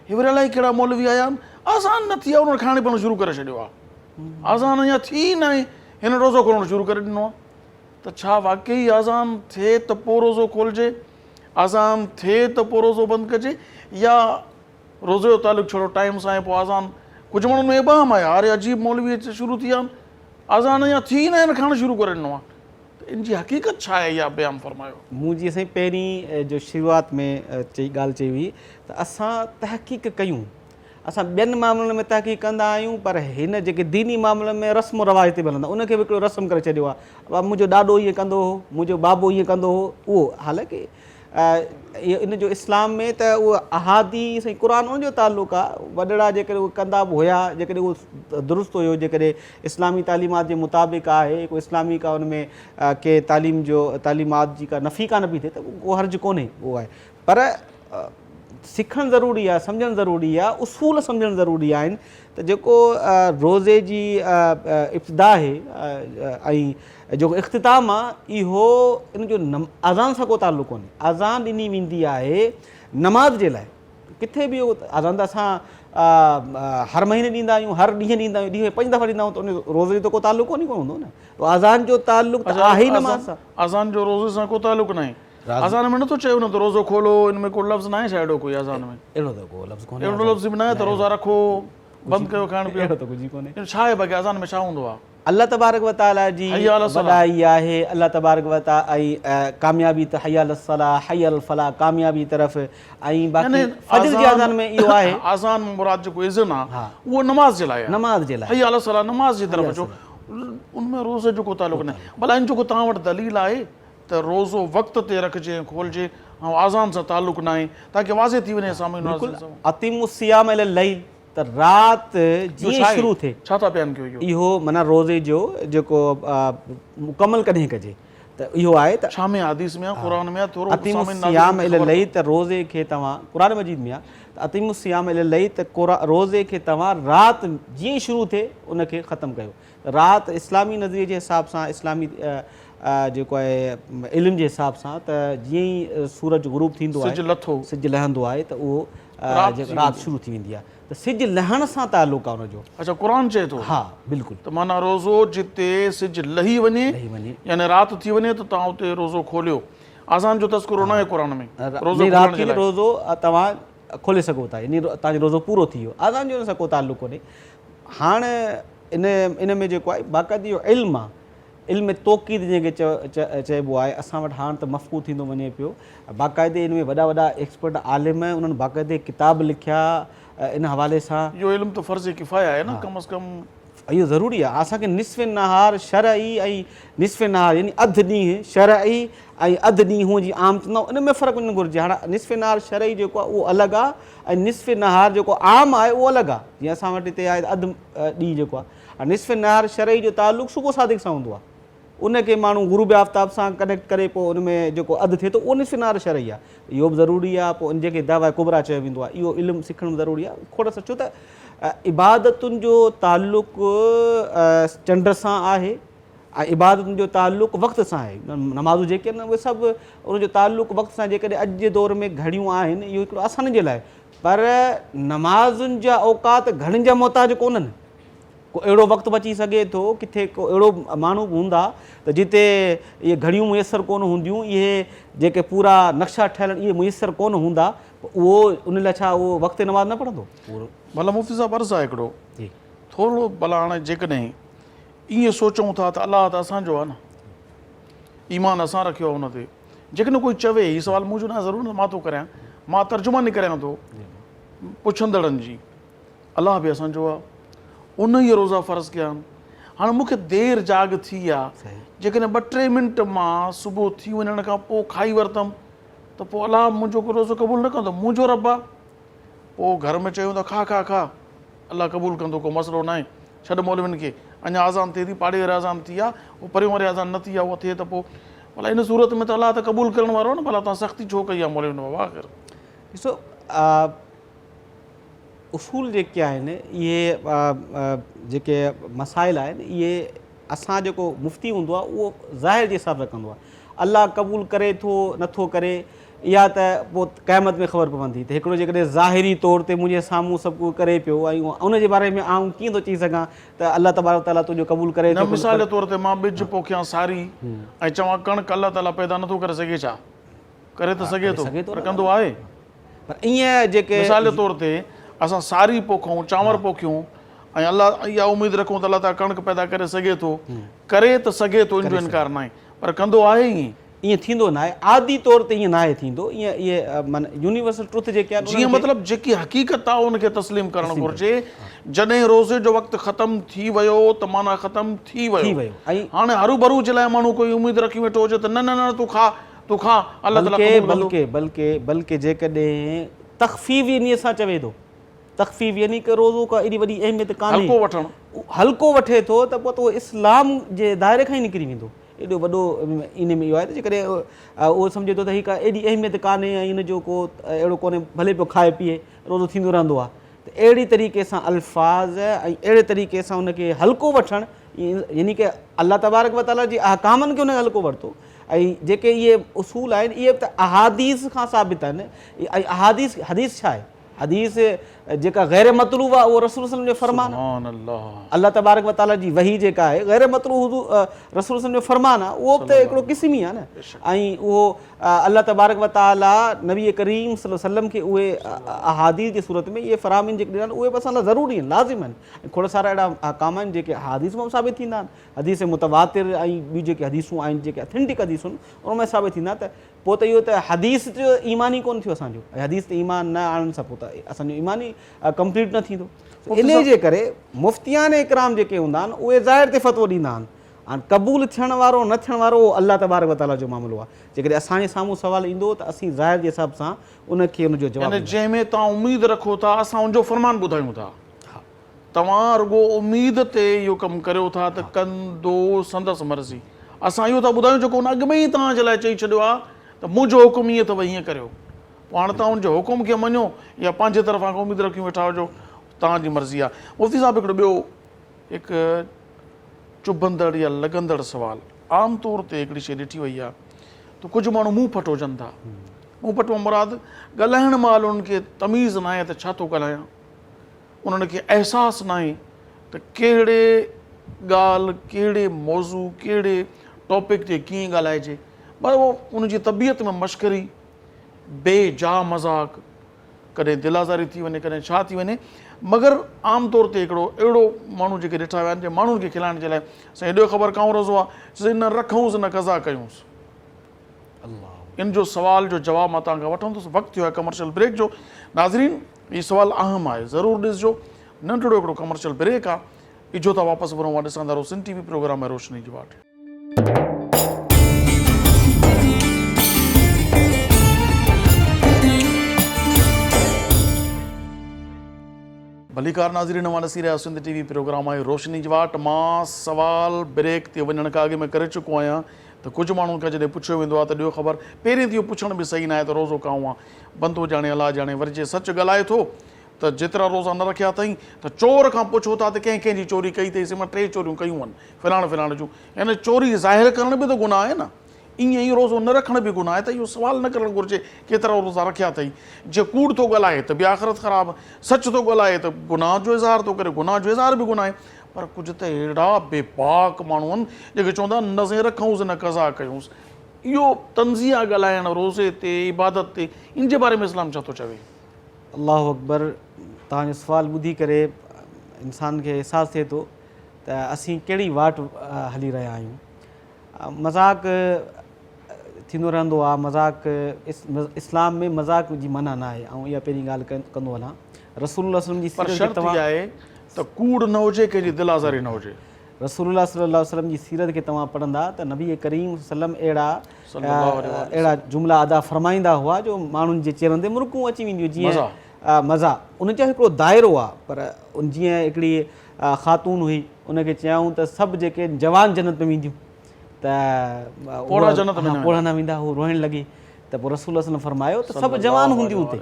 हे वरी अलाए कहिड़ा मौलवी आया आहिनि, आज़ान न थी आहे उन्हनि खाइण पीअणु शुरू करे छॾियो आहे, आज़ान अञा थी न आहे हिन रोज़ो खोलणु शुरू करे ॾिनो आहे, त छा वाक़ई आज़ान थिए त पोइ रोज़ो खोलिजे, आज़ान थिए त पोइ रोज़ो बंदि कजे, या रोज़े जो तालुक़ु छड़ो टाइम सां आहे पोइ आज़ान? कुझु माण्हुनि में इबाम आहे, हाणे अजीब मौलवी शुरू थी विया आहिनि, आज़ान अञा थी न आहे खाइणु शुरू करे ॾिनो आहे, इन जी हक़ीक़त छा आहे इहा बयानु फरमायो। मूं जीअं साईं पहिरीं जो शुरूआति में ॻाल्हि चई हुई त असां तहक़ीक़ कयूं, असां ॿियनि मामलनि में तहक़ीक़ कंदा आहियूं, पर हिन जेके दीनी मामलनि में रस्म रवाज ते मिलंदा उनखे बि हिकिड़ो रस्म करे छॾियो आहे, मुंहिंजो ॾाॾो ईअं कंदो हो, मुंहिंजो बाबो ईअं कंदो हो, उहो हालांकि इन जो इस्लाम में त उहो अहादी साईं क़ुर उनजो ताल्लुक़ु आहे, वॾड़ा जेकॾहिं उहे कंदा बि हुया, जेकॾहिं उहो दुरुस्त हुयो, जेकॾहिं इस्लामी तालीमात जे मुताबिक़ आहे, कोई इस्लामी का उन में के तालीमात जी का नफ़ी कान पई थिए त उहो हर्ज कोन्हे, उहो आहे। पर सिखणु ज़रूरी आहे, सम्झणु ज़रूरी आहे, उसूल सम्झणु ज़रूरी आहिनि त जेको रोज़े जी इब्तिदा आहे ऐं जेको इख़्तिताम आहे इहो इन जो अज़ान सां को ताल्लुक़ु कोन्हे, अज़ान ॾिनी वेंदी आहे नमाज़ जे लाइ, किथे बि अज़ान त असां हर महीने ॾींदा आहियूं, हर ॾींहुं ॾींदा आहियूं, ॾींहं 5 दफ़ा ॾींदा आहियूं, त उन रोज़े जो त को ताल्लुक़ु कोन हूंदो न, अज़ान जो ताल्लुक़ु त आहे ई नमाज़ सां। अज़ान जो रोज़े सां को ताल्लुक़ु न आहे, अज़ान में नथो चयो न त रोज़ो खोलो, इन में को लफ़्ज़ न आहे छा अहिड़ो कोई अज़ान में? अहिड़ो त को लफ़्ज़ कोन्हे, अहिड़ो लफ़्ज़ बि न आहे त रोज़ा रखो बंदि कयो खाइण पीअण, अहिड़ो त कुझु ई कोन्हे। छा आहे बाक़ी अज़ान में छा हूंदो आहे? अल्लाह तबारक व तआला जी वॾाई आहे, अल्लाह तबारक व तआला ऐं कामयाबी त हय्या अलस सलाह हय्या अल फलाह, कामयाबी तरफ़, ऐं बाक़ी फजर जी अज़ान में इहो आहे अज़ान में मुराद जेको इज़न आहे उहो नमाज़ जे लाइ आहे, नमाज़ जे लाइ, हय्या अलस सलाह नमाज़ जी तरफ़ जो, उनमें रोज़े जो को ताल्लुक़ु न आहे। भला इन जेको तव्हां वटि दलील आहे त रोज़ो वक़्त ते रखिजे खोलिजे ऐं आज़ान सां ताल्लुक़ु न आहे ताकी वाज़े थी वञे साम्हूं अतीमु सियाम इलल लैल, त राति जीअं शुरू थिए, छा था बयानु कयो इहो माना रोज़े जो जेको मुकमल कॾहिं कजे, त इहो आहे त छा में हदीस में आहे, क़ुरान में आहे, थोरो अतीमु सियाम इलल लैल, त रोज़े खे तव्हां क़ुरान मजीद में आहे त अतीमु सियाम इलल लैल, त रोज़े खे तव्हां राति जीअं ई शुरू थिए उनखे ख़तमु कयो। राति इस्लामी नज़रिए जे हिसाब सां, इस्लामी जेको आहे इल्म जे हिसाब सां, त जीअं ई सूरज गुरूब थींदो आहे, सिजु लहंदो आहे, त उहो राति शुरू थी वेंदी आहे, त सिजु लहण सां ताल्लुक़ु आहे हुनजो। अच्छा क़ुरान चए थो? हा बिल्कुलु, त माना रोज़ो जिते सिजु लही वञे यानी राति थी वञे त तव्हां उते रोज़ो खोलियो, अज़ान जो तज़किरो न आहे क़ुरान में, राति जो रोज़ो तव्हां खोले सघो था, यानी तव्हांजो रोज़ो पूरो थी वियो, अज़ान जो हुन सां को ताल्लुक़ु कोन्हे। हाणे इन में जेको आहे बाक़ाइदे जो इल्मु आहे इल्म तौक़ीद जंहिंखे चइबो आहे, असां वटि हाणे त मफ़क़ूद थींदो वञे पियो। बाक़ाइदे इन में वॾा वॾा एक्सपर्ट आलिम उन्हनि बाक़ाइदे किताब लिखिया इन हवाले सां। इहो इल्मु त फ़र्ज़ किफ़ाया आहे न, कम अज़ कम इहो ज़रूरी आहे। असांखे निस्फ़ नहार शरई ऐं निस्फ़ नहार यानी अधु ॾींहुं शरई ऐं अधु ॾींहुं हूअं जी आम चवंदा इन में फ़र्क़ु वञणु घुरिजे। हाणे निस्फ़ नहार शरई जेको आहे उहो अलॻि आहे ऐं निस्फ़ नहार जेको आम आहे उहो अलॻि आहे। जीअं असां वटि हिते आहे अधु ॾींहुं जेको आहे, ऐं निस्फ़ नहार शरई जो तालुक़ु सुबुह सादिक सां हूंदो आहे, उनखे माण्हू गुरूब आफ्ताब सां कनेक्ट करे पोइ उन में जेको अधु थिए थो उहो निस्फ़ नहार शरई आहे। इहो बि ज़रूरी आहे। पोइ उन जेके दावा कुबरा चयो वेंदो आहे, इहो इल्मु सिखणु ज़रूरी आहे। खोड़ सचो त इबादतुनि जो ताल्लुक़ु चंड सां आहे ऐं इबादतुनि जो ताल्लुक़ु वक़्त सां आहे। नमाज़ूं जेके आहिनि उहे सभु उनजो ताल्लुक़ु वक़्त सां। जेकॾहिं अॼु जे दौर में घड़ियूं आहिनि, इहो हिकिड़ो असांजे जे लाइ, पर नमाज़ुनि जा औक़ात घड़ियुनि जा मोहताज कोन्हनि। को अहिड़ो वक़्तु बची सघे थो, किथे को अहिड़ो माण्हू बि हूंदा त जिते इहे घड़ियूं मुयसरु कोन हूंदियूं, इहे जेके पूरा नक्शा ठहियल इहे मुयसरु कोन हूंदा, उहो उन लाइ छा उहो वक़्तु नमाज़ न पढ़ंदो? भला मुफ़्ती साहिबु अर्ज़ु आहे हिकिड़ो थोरो, भला हाणे जेकॾहिं ईअं सोचूं था त अलाह त असांजो आहे न, ईमान असां रखियो आहे हुन ते, जेकॾहिं कोई चवे हीउ सुवालु मुंहिंजो न ज़रूरु न मां थो करियां, मां तर्जुमानी करियां थो पुछंदड़नि जी, अलाह बि असांजो आहे, उन ई रोज़ा फ़र्ज़ु कया आहिनि। हाणे मूंखे देरि जाग थी आहे, जेकॾहिं 2-3 मिंट मां सुबुह थी वञण खां पोइ खाई वरितमि त पोइ अलाह मुंहिंजो रोज़ो क़बूलु न कंदो, मुंहिंजो रब आहे। पोइ घर में चयूं था खा खा खा, अलाह क़बूलु कंदो, को मसइलो न आहे, छॾ मौलवियुनि खे, अञा आज़ान थिए थी, पाड़े वारी आज़ान थी आहे, उहो परियों वारी आज़ान न थी आहे, उहा थिए त पोइ भला इन सूरत में त अलाह त क़बूलु करण वारो न, भला तव्हां सख़्ती छो कई आहे मौलवियुनि बाबा? आख़िर ॾिसो उसूल जेके आहिनि इहे जेके मसाइल आहिनि इहे असां जेको मुफ़्ती हूंदो आहे उहो ज़ाहिर जे हिसाब सां कंदो आहे। अलाह क़बूलु करे थो नथो करे इहा त पोइ क़यामत में ख़बर पवंदी। त हिकिड़ो जेकॾहिं ज़ाहिरी तौर ते मुंहिंजे साम्हूं सभु करे पियो ऐं उनजे बारे में आउं कीअं थो चई सघां त अलाह तबारक ताला तुंहिंजो क़बूलु करे थो? मिसाल जे तौर ते मां ॿिज पोखियां सारी ऐं चवां कणिक अलाह ताला पैदा नथो करे सघे, छा करे त सघे थो, पर कंदो आहे। पर ईअं जेके मिसाल जे तौर ते असां सारी पोखूं, चांवर पोखियूं ऐं अलाह इहा उमेदु रखूं त अलाह ताला कणिक पैदा करे सघे थो, करे त सघे थो, इन जो इनकार न आहे, पर कंदो आहे ईअं थींदो न आहे। आदि तौर ते ईअं न आहे थींदो, ईअं इहे माना यूनिवर्सल ट्रुथ जेके आहिनि जीअं मतिलबु जेकी हक़ीक़त आहे उनखे तस्लीम करणु घुरिजे। जॾहिं रोज़े जो वक़्तु ख़तमु थी वियो त माना ख़तमु थी वियो। ऐं हाणे हरू भरू जे लाइ माण्हू कोई उमेदु रखी वेठो हुजे त न न न तूं खा अलाह ताला बल्कि जेकॾहिं तख़फ़ीफ़ इन सां चवे थो, तख़फ़ीफ़ यानी कि रोज़ो का एॾी वॾी अहमियत कान्हे, हल्को वठणु, हल्को वठे थो त पोइ त उहो इस्लाम जे दायरे खां ई निकिरी वेंदो। एॾो वॾो इन में इहो आहे त जेकॾहिं उहो सम्झे थो त हीअ का एॾी अहमियत कान्हे ऐं इन जो को अहिड़ो कोन्हे, भले पियो खाए पीए रोज़ो थींदो रहंदो आहे, त अहिड़ी तरीक़े सां अल्फाज़ ऐं अहिड़े तरीक़े सां उनखे हल्को वठणु, यानी कि अलाह तबारक व ताला जी अहकामनि खे उन हल्को वरितो। ऐं जेके इहे उसूल आहिनि इहे त अहादीस खां साबित आहिनि। ऐं हदीस छा आहे? हदीस जेका गैर मतलूब आहे उहो रसूल सल्लल्लाहु अलैहि वसल्लम जो फरमान आहे। अल्लाह तबारक व ताला जी वही जेका आहे गैर मतलूब रसूल सल्लल्लाहु अलैहि वसल्लम जो फरमान आहे, उहो बि त हिकिड़ो क़िस्म ई आहे न। ऐं उहो अल्लाह तबारक व ताला नबी करीम सल्लल्लाहु अलैहि वसल्लम खे उहे अहादीस जी सूरत में इहे फरामीन जेके ॾिना आहिनि उहे बि असां लाइ ज़रूरी आहिनि, लाज़िम आहिनि। ऐं खोड़ सारा अहिड़ा अहकाम आहिनि जेके हदीस में साबित थींदा आहिनि, हदीस मुतवातिर ऐं ॿियूं जेके हदीसूं आहिनि जेके ऑथेंटिक हदीसूं आहिनि उन में साबित थींदा। त पोइ त इहो त हदीस जो ईमान ई कोन्ह थियो असांजो, ऐं हदीस ते ईमान न आणण सां पोइ त असांजो ईमान ई कंप्लीट न थींदो। इन जे करे मुफ़्तियान इकराम जेके हूंदा आहिनि उहे ज़ाहिर ते फ़तवो ॾींदा आहिनि। हाणे क़बूलु थियण वारो न थियण वारो अल्लाह तबारक व ताला जो मामिलो आहे। जेकॾहिं असांजे साम्हूं सुवालु ईंदो त असीं ज़ाहिर जे हिसाब सां उनखे उनजो जवाबु, जंहिंमें तव्हां उमेदु रखो था असां उनजो फरमान ॿुधायूं था, तव्हां रुॻो उमेद ते इहो कमु करियो था त कंदो संदसि मर्ज़ी, असां इहो था ॿुधायूं जेको उन अॻु में ई तव्हांजे लाइ चई छॾियो आहे त मुंहिंजो हुकुम ईअं अथव हीअं करियो। पोइ हाणे तव्हां हुनजे हुकुम खे मञो या पंहिंजे तरफ़ां खां उमेदु रखी वेठा हुजो, तव्हांजी मर्ज़ी आहे। मुफ़्ती साहिबु हिकिड़ो ॿियो हिकु चुभंदड़ या लॻंदड़ सुवालु आम तौर ते हिकिड़ी शइ ॾिठी वई आहे त कुझु माण्हू मुंहुं फट हुजनि था। मुंहुं फट में मुराद ॻाल्हाइण महिल उन्हनि खे तमीज़ न आहे त छा थो ॻाल्हायां, उन्हनि खे अहसासु न आहे त कहिड़े ॻाल्हि कहिड़े मौज़ू कहिड़े टॉपिक ते कीअं ॻाल्हाइजे। पर उहो उनजी तबियत में मश्करी, बेजा मज़ाक, कॾहिं दिलि आज़ारी थी वञे, कॾहिं छा थी वञे, मगर आम तौर ते हिकिड़ो अहिड़ो माण्हू जेके ॾिठा विया आहिनि जे माण्हुनि खे खिलाइण जे लाइ साईं एॾो ख़बर काऊं रोज़ो आहे चई न रखूंसि न कज़ा कयूंसि। इन जो सुवाल जो जवाबु मां तव्हांखां वठंदुसि। वक़्तु थियो आहे कमर्शियल ब्रेक जो। नाज़रीन, हीउ सुवालु अहम आहे, ज़रूरु ॾिसजो। नंढिड़ो हिकिड़ो कमर्शियल ब्रेक आहे, इजो था वापसि वञूं आहे ॾिसंदा रहो सिंध टीवी प्रोग्राम है रोशनी जी वाट। भलीकार नाज़रीन, मां ॾिसी रहिया सिंध टीवी प्रोग्राम आहे रोशनी जी वाट। मां सवाल ब्रेक ते वञण खां अॻु में करे चुको आहियां त कुझु माण्हुनि खां जॾहिं पुछियो वेंदो आहे त ॾियो ख़बर, पहिरीं त इहो पुछण बि सही न आहे त रोज़ो काऊं आहे, बंदो ॼाणे अलाह ॼाणे। वरी जे सच ॻाल्हाए थो त जेतिरा रोज़ा न रखिया अथई त चोर खां पुछो था त कंहिं कंहिंजी चोरी कई अथई, मां 3 चोरियूं कयूं आहिनि फिलाणे जूं। यानी चोरी ज़ाहिर करण बि त गुनाह आहे न, ईअं ई रोज़ो न रखण बि गुनाह आहे। त इहो सुवाल न करणु घुरिजे केतिरा रोज़ा रखिया अथई। जे कूड़ थो ॻाल्हाए त बि आख़िरत ख़राबु, सच थो ॻाल्हाए त गुनाह जो इज़हार थो करे, गुनाह जो इज़हार बि गुनाह आहे। पर कुझु त अहिड़ा बेपाक माण्हू आहिनि जेके चवंदा आहिनि नज़े रखूंसि न कज़ा कयूंसि। इहो तंज़िया ॻाल्हाइणु रोज़े ते, इबादत ते, इन जे बारे में इस्लाम छा थो चवे? अल्लाहु अकबर। तव्हांजो सुवालु ॿुधी करे इंसान खे अहसासु थिए थो त असीं कहिड़ी वाट हली रहिया आहियूं। मज़ाक थींदो रहंदो आहे, मज़ाक इस्लाम में मज़ाक जी मना न आहे। ऐं इहा पहिरीं ॻाल्हि कंदो हलां, रसूलुल्लाह सल्लल्लाहु अलैहि वसल्लम जी सीरत खे तव्हां आहे त कूड़ न हुजे, कंहिंजी दिलि आज़ारी न हुजे। रसूलुल्लाह सल्लल्लाहु अलैहि वसल्लम जी सीरत खे तव्हां पढ़ंदा त नबी करीम सल्लम अहिड़ा जुमिला अदा फरमाईंदा हुआ जो माण्हुनि जे चेहरनि ते मुर्कूं अची वेंदियूं, जीअं मज़ा। उनजो हिकिड़ो दाइरो आहे। पर जीअं हिकिड़ी ख़ातून हुई, उनखे चयऊं त सभु जेके जवान जन्नत में वेंदियूं त पोड़ा न वेंदा, हू रोइण लॻी। त पोइ रसूल सल्लम फरमायो त सभु जवान हूंदियूं हुते,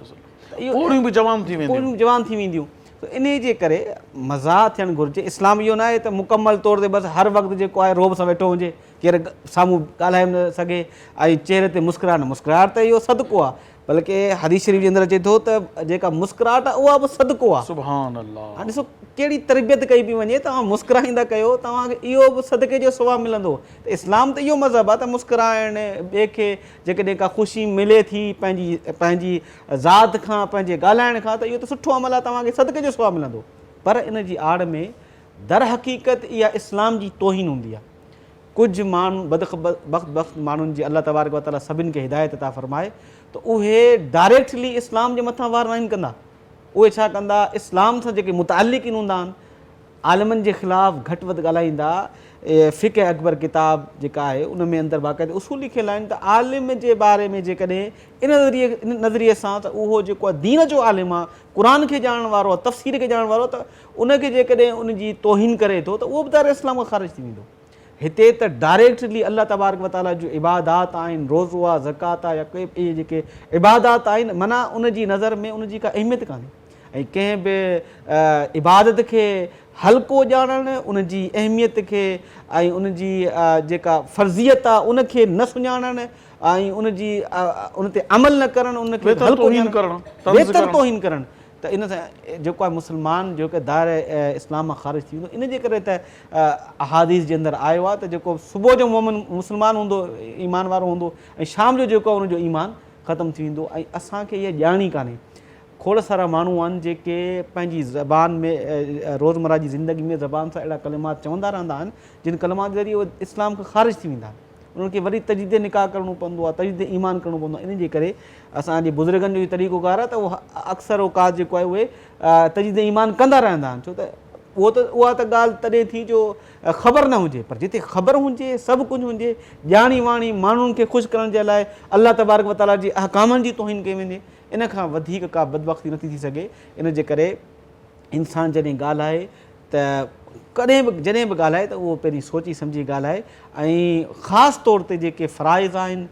पोड़ियूं बि जवान थी वेंदियूं। त इन जे करे मज़ाक थियणु घुरिजे। इस्लाम इहो न आहे त मुकमल तौर ते बसि हर वक़्तु जेको आहे रोब सां वेठो हुजे, केरु साम्हूं ॻाल्हाए न सघे ऐं चेहरे ते मुस्कुराहट न। मुस्कुराहट त इहो सदको आहे, बल्कि हदीस शरीफ़ जे अंदरि अचे थो त जेका मुस्कुराहट आहे उहा बि सदको आहे। सुभान अल्लाह। हाणे ॾिसो कहिड़ी तरबियत कई पई वञे, तव्हां मुस्कुराईंदा कयो, तव्हांखे इहो बि सदके जो सवाबु मिलंदो। त इस्लाम त इहो मज़हब आहे त मुस्कुराइण, ॿिए खे जेकॾहिं का ख़ुशी मिले थी पंहिंजी ज़ात खां, पंहिंजे ॻाल्हाइण खां, त इहो त सुठो अमल आहे, तव्हांखे सदके जो सवाबु मिलंदो। पर इन जी आड़ में दर हक़ीक़त इहा इस्लाम जी तोहीन हूंदी आहे। कुझु माण्हू बदबख़्त माण्हुनि जी अलाह तबारक व तआला सभिनि खे हिदायत अता फरमाए त उहे डायरेक्टली इस्लाम जे मथां वार न कंदा। उहे छा कंदा, इस्लाम सां जेके मुतालिक़ हूंदा आहिनि, आलिमनि जे ख़िलाफ़ु घटि वधि ॻाल्हाईंदा। फ़िक़्ह अकबर किताब जेका आहे उन में अंदरि बाक़ाइदे उसूल लिखियल आहिनि त आलिम जे बारे में जेकॾहिं इन नज़रिए सां त उहो जेको आहे दीन जो आलिम आहे, क़ुर खे ॼाणण वारो आहे, तफ़सीर खे ॼाणण वारो, त उनखे जेकॾहिं उनजी तोहीन करे थो त उहो बि दायरे इस्लाम खां ख़ारिज थी वेंदो। हिते त डायरेक्टली अल्लाह तबारक व तआला जो इबादात आहिनि, रोज़ो आहे, ज़कात आहे, या कोई इहे जेके इबादात आहिनि, माना उनजी नज़र में उनजी का अहमियत कान्हे। ऐं कंहिं बि इबादत खे हल्को ॼाणणु, उनजी अहमियत खे ऐं उनजी जेका फ़र्ज़ियत आहे उनखे न सुञाणणु ऐं उन ते अमल न करणु, उनखे बेहतर तोहीन करणु, त इन सां जेको आहे मुस्लमान जेको दायरे इस्लाम मां ख़ारिज थी वेंदो। इन जे करे त अहादीस जे अंदरि आयो आहे त जेको सुबुह जो मुस्लमान हूंदो, ईमान वारो हूंदो, ऐं शाम जो जेको आहे उनजो ईमान ख़तमु थी वेंदो। ऐं असांखे इहा ॼाणी कान्हे। खोड़ सारा माण्हू आहिनि जेके पंहिंजी ज़बान में रोज़मर्रा जी ज़िंदगी में ज़बान सां अहिड़ा कलिमात चवंदा रहंदा आहिनि जिन कलिमात जे ज़रिए उहे इस्लाम खां ख़ारिज थी वेंदा आहिनि। उन्हनि खे वरी तजदीद निकाह करिणो पवंदो आहे, तजदीद ईमान करिणो पवंदो आहे। इन जे करे असांजे बुज़ुर्गनि जो इहो तरीक़ोकार आहे त उहो अक्सर औकात जेको आहे उहे तजदीद ईमान कंदा रहंदा आहिनि। छो त उहा त ॻाल्हि तॾहिं थी जो ख़बर न हुजे। पर जिते ख़बर हुजे, सभु कुझु हुजे, ॼाणी वाणी माण्हुनि खे ख़ुशि करण जे लाइ अल्लाह तबारक व तआला जी अहकामनि जी तोहीन कई वञे, इन खां वधीक का बदबख़्ती नथी थी सघे। इन जे करे इंसानु जॾहिं ॻाल्हाए त जॾहिं बि ॻाल्हाए त उहो पहिरीं सोची सम्झी ॻाल्हाए। ऐं ख़ासि तौर ते जेके फ़राइज़ आहिनि,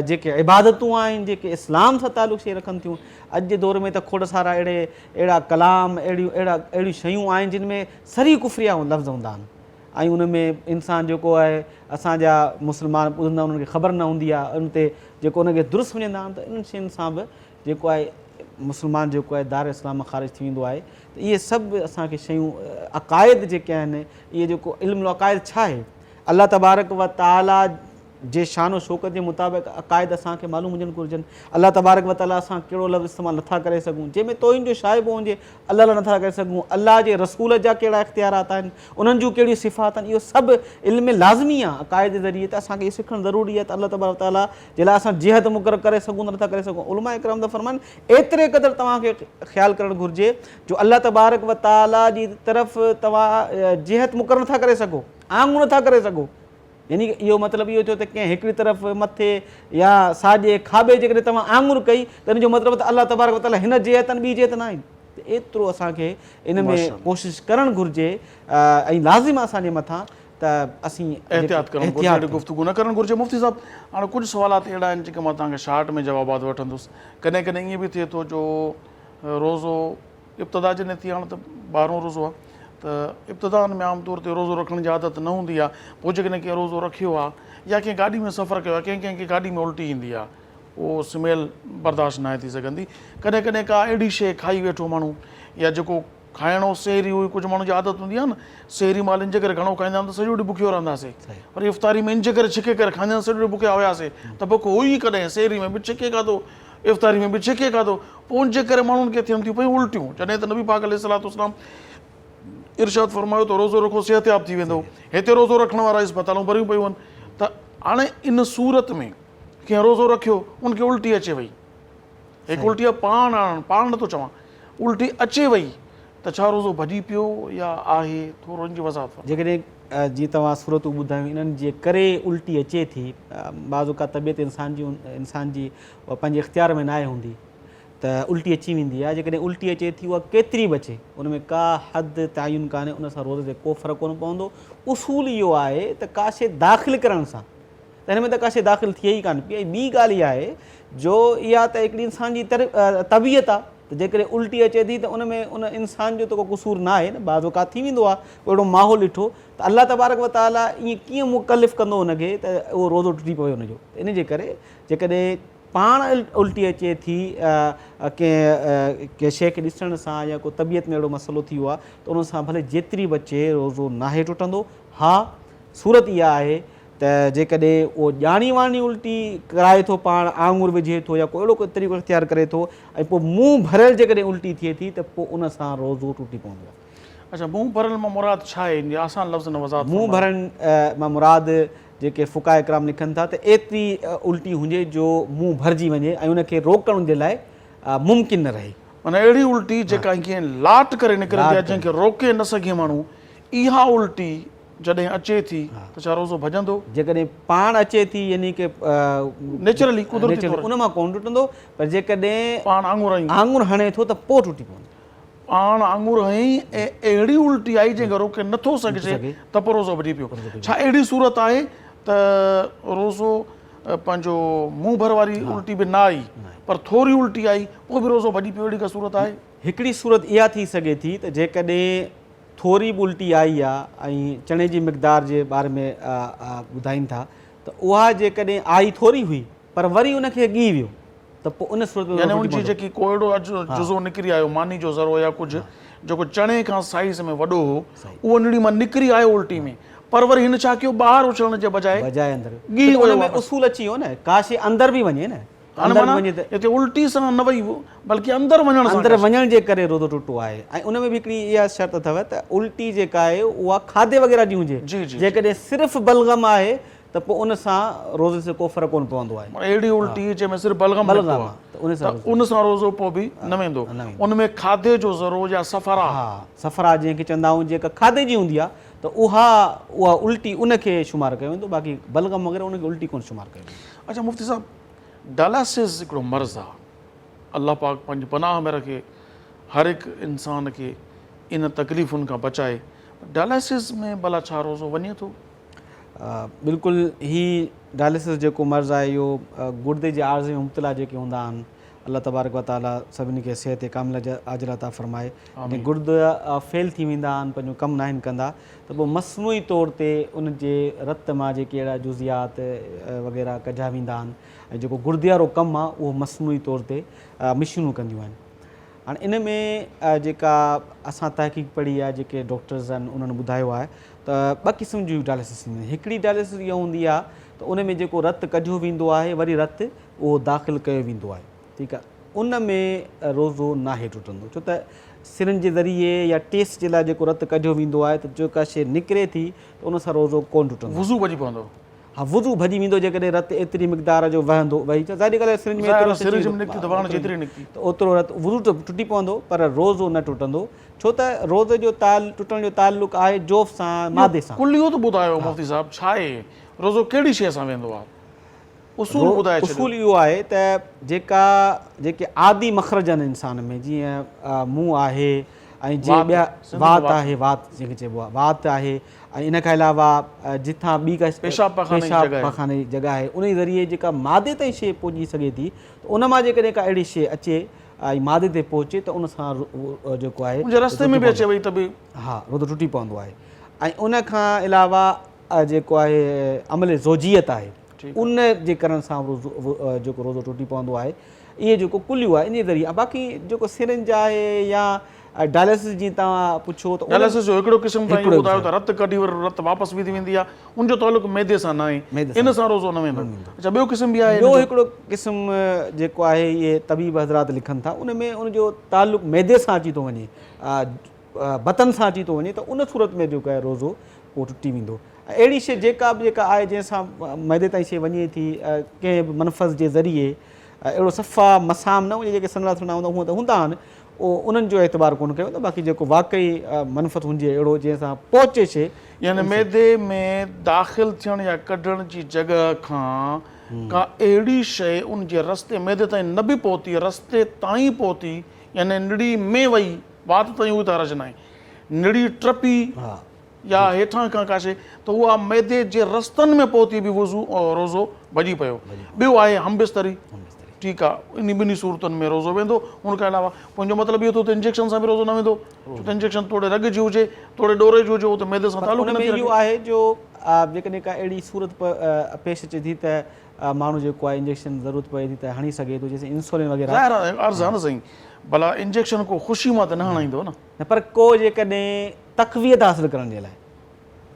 जेके इबादतूं आहिनि, जेके इस्लाम सां तालुक़ शइ रखनि थियूं, अॼु जे दौर में त खोड़ सारा अहिड़ा कलाम, अहिड़ियूं शयूं आहिनि जिन में सरी कुफ़रिया लफ़्ज़ हूंदा आहिनि। ऐं उन में इंसानु जेको आहे, असांजा मुस्लमान ॿुधंदा उन्हनि खे ख़बर न हूंदी आहे, उन ते जेको उनखे दुरुस्त सम्झंदा आहिनि, त इन्हनि शयुनि सां बि जेको आहे मुस्लमान जेको आहे दायरे इस्लाम मां ख़ारिज थी वेंदो आहे। त इहे सभु असांखे शयूं, अक़ाइद जेके आहिनि, इहे जेको इल्मुल अक़ाइद छा आहे, अल्लाह तबारक व तआला जे शान व शौक़त जे मुताबिक़ अक़ाइद असांखे मालूम हुजनि घुरिजनि। अलाह तबारक व ताला असां कहिड़ो लफ़्ज़ इस्तेमालु नथा करे सघूं जंहिंमें तोइन जो शाइबो हुजे, अलाह लाइ नथा करे सघूं। अलाह जे रसूल जा कहिड़ा इख़्तियारात आहिनि, उन्हनि जूं कहिड़ियूं सिफ़ात आहिनि, इहो सभु इल्म लाज़मी आहे। अक़ाइद जे ज़रिए त असांखे इहो सिखणु ज़रूरी आहे त अलाह तबारक व ताला जे लाइ असां जिहद मुक़ररु करे सघूं नथा करे सघूं। उलमा इकराम त फरमाइनि एतिरे क़दुरु तव्हांखे ख़्यालु करणु घुरिजे जो अलाह तबारक व ताला जी तरफ़ तव्हां जिहद मुक़ररु नथा करे सघो, आङुर नथा करे सघो। यानी इहो मतिलबु इहो थियो त कंहिं हिकिड़ी तरफ़ मथे या साॼे खाॿे जेकॾहिं तव्हां आङुर कई त इन जो मतिलबु त अलाह तबारक व ताला हिन जिहतनि ॿी जिहत न आहिनि। त एतिरो असांखे इन में कोशिशि करणु घुरिजे ऐं लाज़िम आहे असांजे मथां त असीं एहतियात करणु घुरिजे, गुफ़्तगू न करणु घुरिजे। मुफ़्ती साहिबु, हाणे कुझु सुवालात अहिड़ा आहिनि जेके मां तव्हांखे शार्ट में जवाबात वठंदुसि। कॾहिं कॾहिं ईअं बि थिए थो जो रोज़ो इब्तिदा जॾहिं थी, हाणे त 12हों रोज़ो आहे त इब्तिदान में आम तौर ते रोज़ो रखण जी आदत न हूंदी आहे। पोइ जेकॾहिं कंहिं रोज़ो रखियो आहे या कंहिं गाॾी में सफ़र कयो आहे, कंहिंखे गाॾी में उल्टी ईंदी आहे, उहो स्मेल बर्दाश्त न आहे थी सघंदी। कॾहिं कॾहिं का अहिड़ी शइ खाई वेठो माण्हू या जेको खाइणो सेहरी हुई, कुझु माण्हू जी आदत हूंदी आहे न सेहरी महिल इन जे करे घणो खाईंदा आहिनि त सॼो ॾींहुं बुखियो रहंदासीं, वरी इफ़्तारी में इन जे करे छिके करे खाईंदा आहिनि, सॼो ॾींहुं बुखिया हुयासीं त बुख हुई कॾहिं सेहरी में बि छिके खाधो, इफ़्तारी में बि छिके खाधो, पोइ उन जे करे माण्हुनि खे थियनि थियूं पयूं उल्टियूं। जॾहिं त नबी पाक अलैहिस्सलाम इरशाद फरमायो त रोज़ो रखो सिहतयाब थी वेंदो। हिते रोज़ो रखण वारा इस्पतालूं भरियूं पियूं आहिनि। त हाणे इन सूरत में कंहिं रोज़ो रखियो, उनखे उल्टी अचे वई, हिकु उल्टी पाण नथो चवां, उल्टी अचे वई त छा रोज़ो भॼी पियो या आहे? थोरो इन जी वज़ाहत। जेकॾहिं जीअं तव्हां सूरतूं ॿुधायूं इन्हनि जे करे उल्टी अचे थी, बाज़ औक़ात तबियत इंसान जी पंहिंजे इख़्तियार में न आहे हूंदी त उल्टी अची वेंदी आहे। जेकॾहिं उल्टी अचे थी उहा केतिरी बि अचे, उन में का हद तयन कान्हे, उन सां रोज़े ते को फ़र्क़ु कोन पवंदो। उसूल इहो आहे त का शइ दाख़िल करण सां त हिन में त का शइ दाख़िल थिए ई कान पई। ऐं ॿी ॻाल्हि इहा आहे जो इहा त हिकिड़ी इंसान जी तबियत आहे त जेकॾहिं उल्टी अचे थी त उन में उन इंसान जो त को क़सूर न आहे न, बाज़ औक़ात थी वेंदो आहे अहिड़ो माहौल ॾिठो त अलाह तबारक व ताला ईअं कीअं मुकलिफ़ कंदो हुनखे त उहो रोज़ो टुटी पवे हुनजो। इन जे करे जेकॾहिं पाण उल्टी अचे थी कंहिं शइ खे ॾिसण सां या को तबियत में अहिड़ो मसइलो थी वियो आहे त उन सां भले जेतिरी बि अचे रोज़ो नाहे टुटंदो। हा, सूरत इहा आहे त जेकॾहिं उहो ॼाणी वाणी उल्टी कराए थो, पाण आङुर विझे थो या को अहिड़ो कोई तरीक़ो इख़्तियार करे थो ऐं पोइ मुंहुं भरियल जेकॾहिं उल्टी थिए थी त पोइ उन सां रोज़ो टुटी पवंदो आहे। अच्छा, मुंहुं भरियल मां मुराद छा आहे? इन आसान लफ़्ज़ न वज़ाहत। मुंहुं भरण मां मुराद जेके फ़ुक़हा इकराम लिखनि था त एतिरी उल्टी हुजे जो मुंहुं भरिजी वञे ऐं उनखे रोकण जे लाइ मुमकिन न रहे। माना अहिड़ी उल्टी जेका कीअं लाट करे निकिरंदी आहे, जंहिंखे रोके न सघे माण्हू, इहा उल्टी जॾहिं अचे थी त छा रोज़ो भॼंदो? जेकॾहिं पाण अचे थी यानी की नेचुरली कुदरती उन मां कोन टुटंदो, पर जेकॾहिं पाण आङुर हणे थो त पोइ टुटी पवंदो। पाण आङुर हई ऐं अहिड़ी उल्टी आई जंहिंखे रोके नथो सघिजे त पोइ रोज़ो भॼी पियो। छा अहिड़ी सूरत आहे त रोज़ो पंहिंजो मुंहुं भर वारी उल्टी बि न आई पर थोरी उल्टी आई पोइ बि रोज़ो भॼी पियो, अहिड़ी का सूरत आहे? हिकिड़ी सूरत इहा थी सघे थी त जेकॾहिं थोरी बि उल्टी आई आहे ऐं चणे जी मिक़दार जे बारे में ॿुधाइनि था त उहा जेकॾहिं आई थोरी हुई पर वरी उनखे ॻी वियो त पोइ उन सूरत में यानी उनजी जेकी को अहिड़ो जुज़ो निकिरी आयो, मानी जो ज़रो या कुझु जेको चणे खां साइज़ में वॾो हो, उहो नंढड़ी मां निकिरी आयो उल्टी में, पर वरी हिन छा कयो, ॿाहिरि उछलण जे बजाए अंदरि उन में उसूल अची वियो न, का शइ अंदरि बि वञे न। हिते उल्टी सां न वई बल्कि अंदरि वञण जे करे रोज़ो टुटो आहे। ऐं उन में बि हिकिड़ी इहा शर्त अथव त उल्टी जेका आहे उहा खाधे वग़ैरह जी हुजे। जेकॾहिं सिर्फ़ु बलगम आहे त पोइ उन सां रोज़े से को फ़र्क़ु कोन पवंदो आहे। अहिड़ी उल्टी जंहिंमें सिर्फ़ु बलगम आहे उन सां रोज़ो पोइ बि न वेंदो। उन में खाधे जो ज़रो या सफ़रा जंहिंखे चवंदा आहियूं जेका खाधे जी हूंदी आहे त उहा उल्टी उनखे शुमारु कयो वेंदो, बाक़ी बलगम वग़ैरह उनखे उल्टी कोन शुमारु कयो वेंदो। अच्छा मुफ़्ती साहिबु, डायलिसिस हिकिड़ो मर्ज़ आहे, अल्लाह पाक पंहिंजी पनाह में रखे हर हिकु इंसान खे इन तकलीफ़ुनि खां बचाए। डायलिसिस में भला छा रोज़ो वञे थो? बिल्कुलु, ही डायलिसिस जेको मर्ज़ आहे इहो गुर्दे जे आर्ज़े में मुब्तला जेके हूंदा आहिनि, अल्लाह तबारक व ताला सभिनी खे सिहत कामिल अजर अता फ़रमाए। गुर्दा फेल थी वेंदा आहिनि, पंहिंजो कमु न आहिनि कंदा त पोइ मसनूई तौर ते उन जे रत मां जेके अहिड़ा जुज़ियात वग़ैरह कढिया वेंदा आहिनि ऐं जेको गुर्दे वारो कमु आहे उहो मसनूई तौर ते मशीनूं कंदियूं आहिनि। हाणे इन में जेका असां तहक़ीक़ पढ़ी आहे, जेके डॉक्टर्स आहिनि उन्हनि ॿुधायो आहे त ॿ क़िस्म जूं डायलिसिस थींदियूं आहिनि। हिकिड़ी डायलिसिस इहा हूंदी आहे त उन में जेको रतु कढियो वेंदो आहे वरी रतु उहो दाख़िल कयो वेंदो आहे, ठीकु आहे। उन में रोज़ो नाहे टुटंदो, छो त सिरनि जे ज़रिए या टेस्ट जे लाइ जेको रतु कढियो वेंदो आहे त जेका शइ निकिरे थी त उन सां रोज़ो कोन टुटंदो। वुज़ू भॼी पवंदो। हा, वुज़ू भॼी वेंदो जेकॾहिं रतु एतिरी मिक़दार जो वहंदो वही त ज़ाहिर ॻाल्हि आहे सिरिंज में निकिती त ओतिरो रतु वुज़ू त टुटी पवंदो पर रोज़ो न टुटंदो, छो त रोज़े जो टुटण जो ताल्लुक़ आहे जोफ़ सां, मादे सां। कुल इहो त ॿुधायो मुफ़्ती साहिब, छा आहे रोज़ो कहिड़ी शइ सां वेंदो आहे? उसूल ॿुधाए छॾियो। उसूल इहो आहे त जेके आदि मख़रज आहिनि इंसान में, जीअं मुंहुं आहे ऐं जीअं ॿिया वात आहे, वात जंहिंखे चइबो आहे वात आहे, ऐं इन खां अलावा जिथां ॿी का पेशाब पखाने जी जॻह आहे उन ज़रिए जेका मादे ताईं शइ पहुची सघे थी त उन मां जेकॾहिं का अहिड़ी शइ अचे ऐं मादे ते पहुचे त उन सां जेको आहे रस्ते में बि अचे वई त बि हा रोज़ो टुटी पवंदो आहे। ऐं उन खां अलावा जेको आहे अमल ज़ोजियत आहे, उन जे करण सां जेको रोज़ो टुटी पवंदो आहे। इहे जेको कुलियूं आहे इन ज़रिए, बाक़ी जेको सिरिंज आहे या डायलिसिस जीअं तव्हां पुछो त डायलिसिस जो हिकिड़ो क़िस्म ताईं ॿुधायो त रतु कढी वरी रतु वापसि विधी वेंदी आहे, उनजो तालुक़ु मैदे सां न आहे, इन सां रोज़ो न वेंदो। अच्छा, ॿियो क़िस्म बि आहे? ॿियो हिकिड़ो क़िस्म जेको आहे इहे तबीब हज़रात लिखनि था, उन में उनजो तालुक़ु मैदे सां अची थो वञे, बतन सां अची थो वञे, त उन सूरत में जेको आहे रोज़ो उहो टुटी वेंदो। अहिड़ी शइ जेका आहे जंहिंसां मैदे ताईं शइ वञे थी कंहिं बि मनफ़ज़ जे ज़रिए, अहिड़ो सफ़ा मसाम न वञे, जेके सनला थोरा हूंदा हूअं त हूंदा आहिनि, उन्हनि जो एतबार कोन कयो त बाक़ी जेको वाक़ई मनफ़त हुजे अहिड़ो जंहिंसां पहुचे शइ, यानी मैदे में दाख़िल थियण या कढण जी जॻह खां का अहिड़ी शइ उन जे रस्ते मैदे ताईं न बि पहुती, रस्ते ताईं पहुती, यानी निड़ी में वई वात ताईं उहो त हर्ज न आहे, निड़ी टपी या हेठां खां का शइ त उहा मैदे जे रस्तनि में पहुती बि वुज़ू रोज़ो भॼी पियो। ॿियो आहे हमबिस्तरी, ठीकु आहे, इन ॿिन्ही सूरतुनि में रोज़ो वेंदो। उनखां अलावा मुंहिंजो मतिलबु इहो थो त इंजेक्शन सां बि रोज़ो न वेंदो, छो त इंजेक्शन थोरे रग जी हुजे, थोरे डोरे जी हुजे, उहो त मैदे सां तालुक़ु में इहो आहे जो जेकॾहिं का अहिड़ी सूरत पेश अचे थी त माण्हू जेको आहे इंजेक्शन ज़रूरत पए थी त हणी सघे थो, जैसे इंसुलिन वग़ैरह। ज़ाहिर आहे अर्ज़ु आहे न साईं, भला इंजेक्शन को ख़ुशी मां त न हणाईंदो न, पर को जेकॾहिं तक़वियत हासिलु करण जे लाइ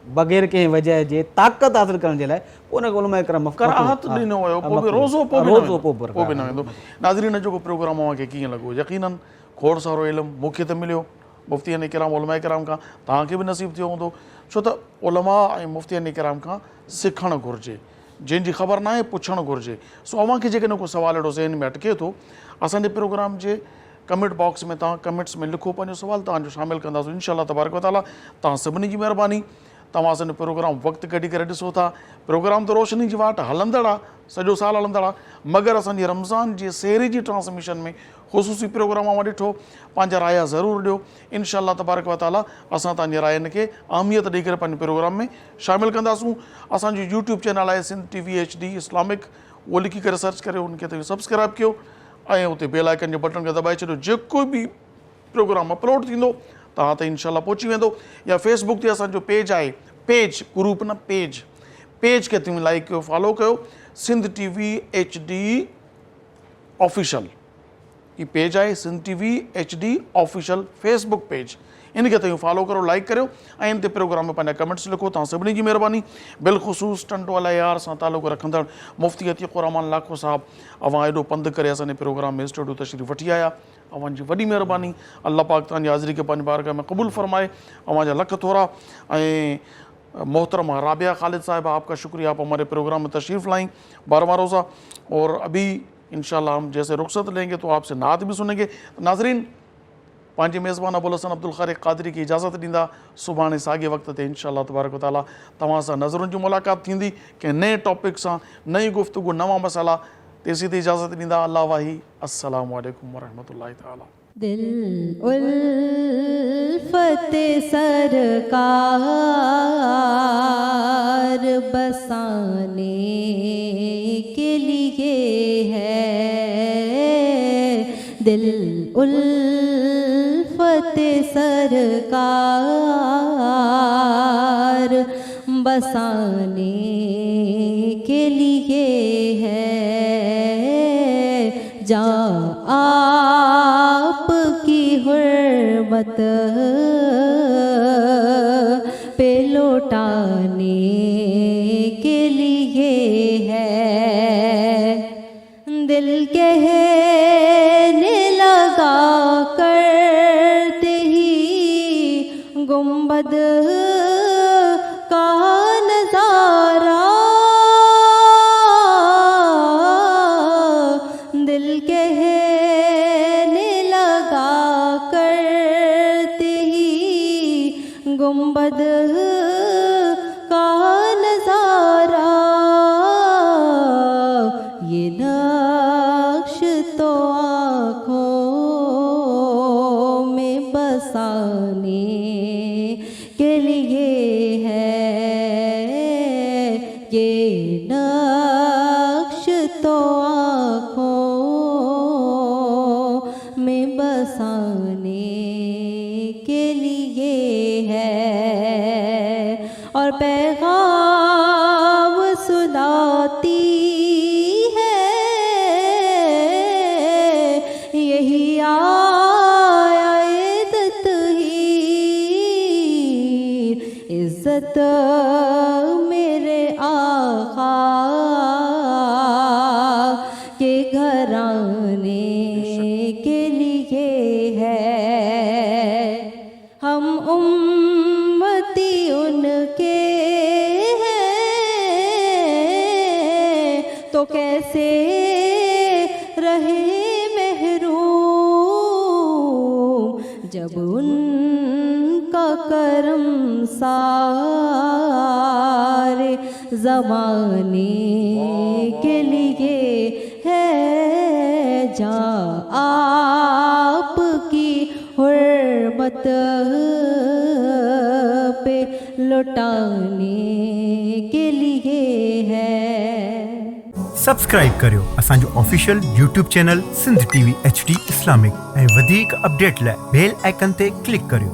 बग़ैर कंहिं वजह जे ताक़त हासिलु करण जे लाइ उन उलमा इकराम कराहत ॾिनो वियो, पोइ बि रोज़ो पोइ बि न वेंदो। नाज़रीन, जेको प्रोग्राम अव्हांखे कीअं लॻो? यकीनन खोड़ सारो इल्मु मूंखे त मिलियो मुफ़्तियन इकराम उलमा इकराम खां, तव्हांखे बि नसीबु थियो हूंदो, छो त उलमा ऐं मुफ़्तियन इकराम खां सिखणु घुरिजे, जंहिंजी ख़बर न आहे पुछणु घुरिजे। सो अव्हांखे जेकॾहिं को सुवालु अहिड़ो ज़हन में अटके थो, असांजे प्रोग्राम जे कमेंट बॉक्स में तव्हां कमेंट्स में लिखो, पंहिंजो सुवालु तव्हांजो शामिलु कंदासीं इंशाअल्लाह तबारक व तआला। तव्हां सभिनी जी महिरबानी, तव्हां असांजो प्रोग्राम वक़्तु कढी करे ॾिसो था। प्रोग्राम त रोशनी जी वाट हलंदड़ आहे, सॼो साल हलंदड़ आहे, मगर असांजी रमज़ान जे सहरी जी ट्रांसमिशन में ख़ुसूसी प्रोग्राम मां ॾिठो। पंहिंजा राया ज़रूरु ॾियो, इंशाअल्लाह तबारक व तआला असां तव्हांजे रायनि खे अहमियत ॾेई करे पंहिंजे प्रोग्राम में शामिलु कंदासूं। असांजो यूट्यूब चैनल आहे सिंध TV HD इस्लामिक, उहो लिखी करे सर्च करे उनखे त सब्सक्राइब कयो ऐं उते बेल आइकन जे बटन खे दॿाए छॾियो। जेको बि प्रोग्राम अपलोड थींदो तव्हां ते इंशाअल्लाह पहुची वेंदो। या फेसबुक ते असांजो पेज आहे, पेज ग्रुप न पेज खे तव्हां लाइक कयो, फॉलो कयो, सिंध TV HD ऑफिशियल, ही पेज आहे Sindh TV HD official Facebook page, इनखे तव्हां फॉलो करो, लाइक करियो ऐं इन ते प्रोग्राम में पंहिंजा कमेंट्स लिखो। तव्हां सभिनी जी महिरबानी। बिलख़ुसूस टंटो अलायार सां तालुक़ु रखंदड़ मुफ़्ती अतीक़ुर रहमान लाखो साहब, अवां एॾो पंधु करे असांजे प्रोग्राम में स्टूडियो तशरीफ़ वठी आया, अव्हांजी वॾी महिरबानी। अल्लाह पाक तव्हांजी हाज़िरी खे पंहिंजी बारगाह में क़बूल फरमाए। अव्हांजा लख थोरा। ऐं मोहतरमा राबिया ख़ालिद साहिबा, आपका शुक्रिया, आप हमारे प्रोग्राम में तशरीफ़ लाई 12वां रोज़ा। और अभी इंशाअल्लाह हम जैसे रुख़सत लेंगे तो आपसे नात भी सुनेंगे। नाज़रीन, पंहिंजे मेज़बान अबुल हसन अब्दुल ख़ालिक़ क़ादरी खे इजाज़त ॾींदा। सुभाणे साॻे वक़्त ते इंशाअल्लाह तबारक व तआला तव्हां सां नज़रुनि जी मुलाक़ात थींदी, कंहिं नए टॉपिक सां, नई गुफ़्तगू, नवां मसाला। तेसीं ते इजाज़त ॾींदा अल्लाह वाही। अस्सलामु अलैकुम वरहमतुल्लाहि तआला। दिल उल्फत सरकार बसाने के लिए है, दिल उल्फत सरकार बसाने के लिए है। जा आपकी हुर्मत पे लौटाने के लिए کہنے لگا کرتے ہی گنبد کا نظارہ، دل کہنے لگا کرتے ہی گنبد کا نظارہ، یہ نقش تو آنکھوں میں بسانے کے لیے ہے، یہ نقش تو آنکھوں میں بسانے کے لیے ہے، اور پیغام سناتی ہے یہی عیدت ہی، عزت میرے آقا کے گھرانے کے لیے ہے، ہم امتی ان کے ہیں تو کیسے رہے محروم، جب ان کا کرم سارے زمانے کے لیے ہے، جہاں آپ کی حرمت پہ لٹانے کے لیے ہے۔ سبسکرائب करियो असांजो official YouTube channel Sindh TV HD Islamic ऐं वधीक अपडेट लाइ बेल आइकन ते क्लिक करियो।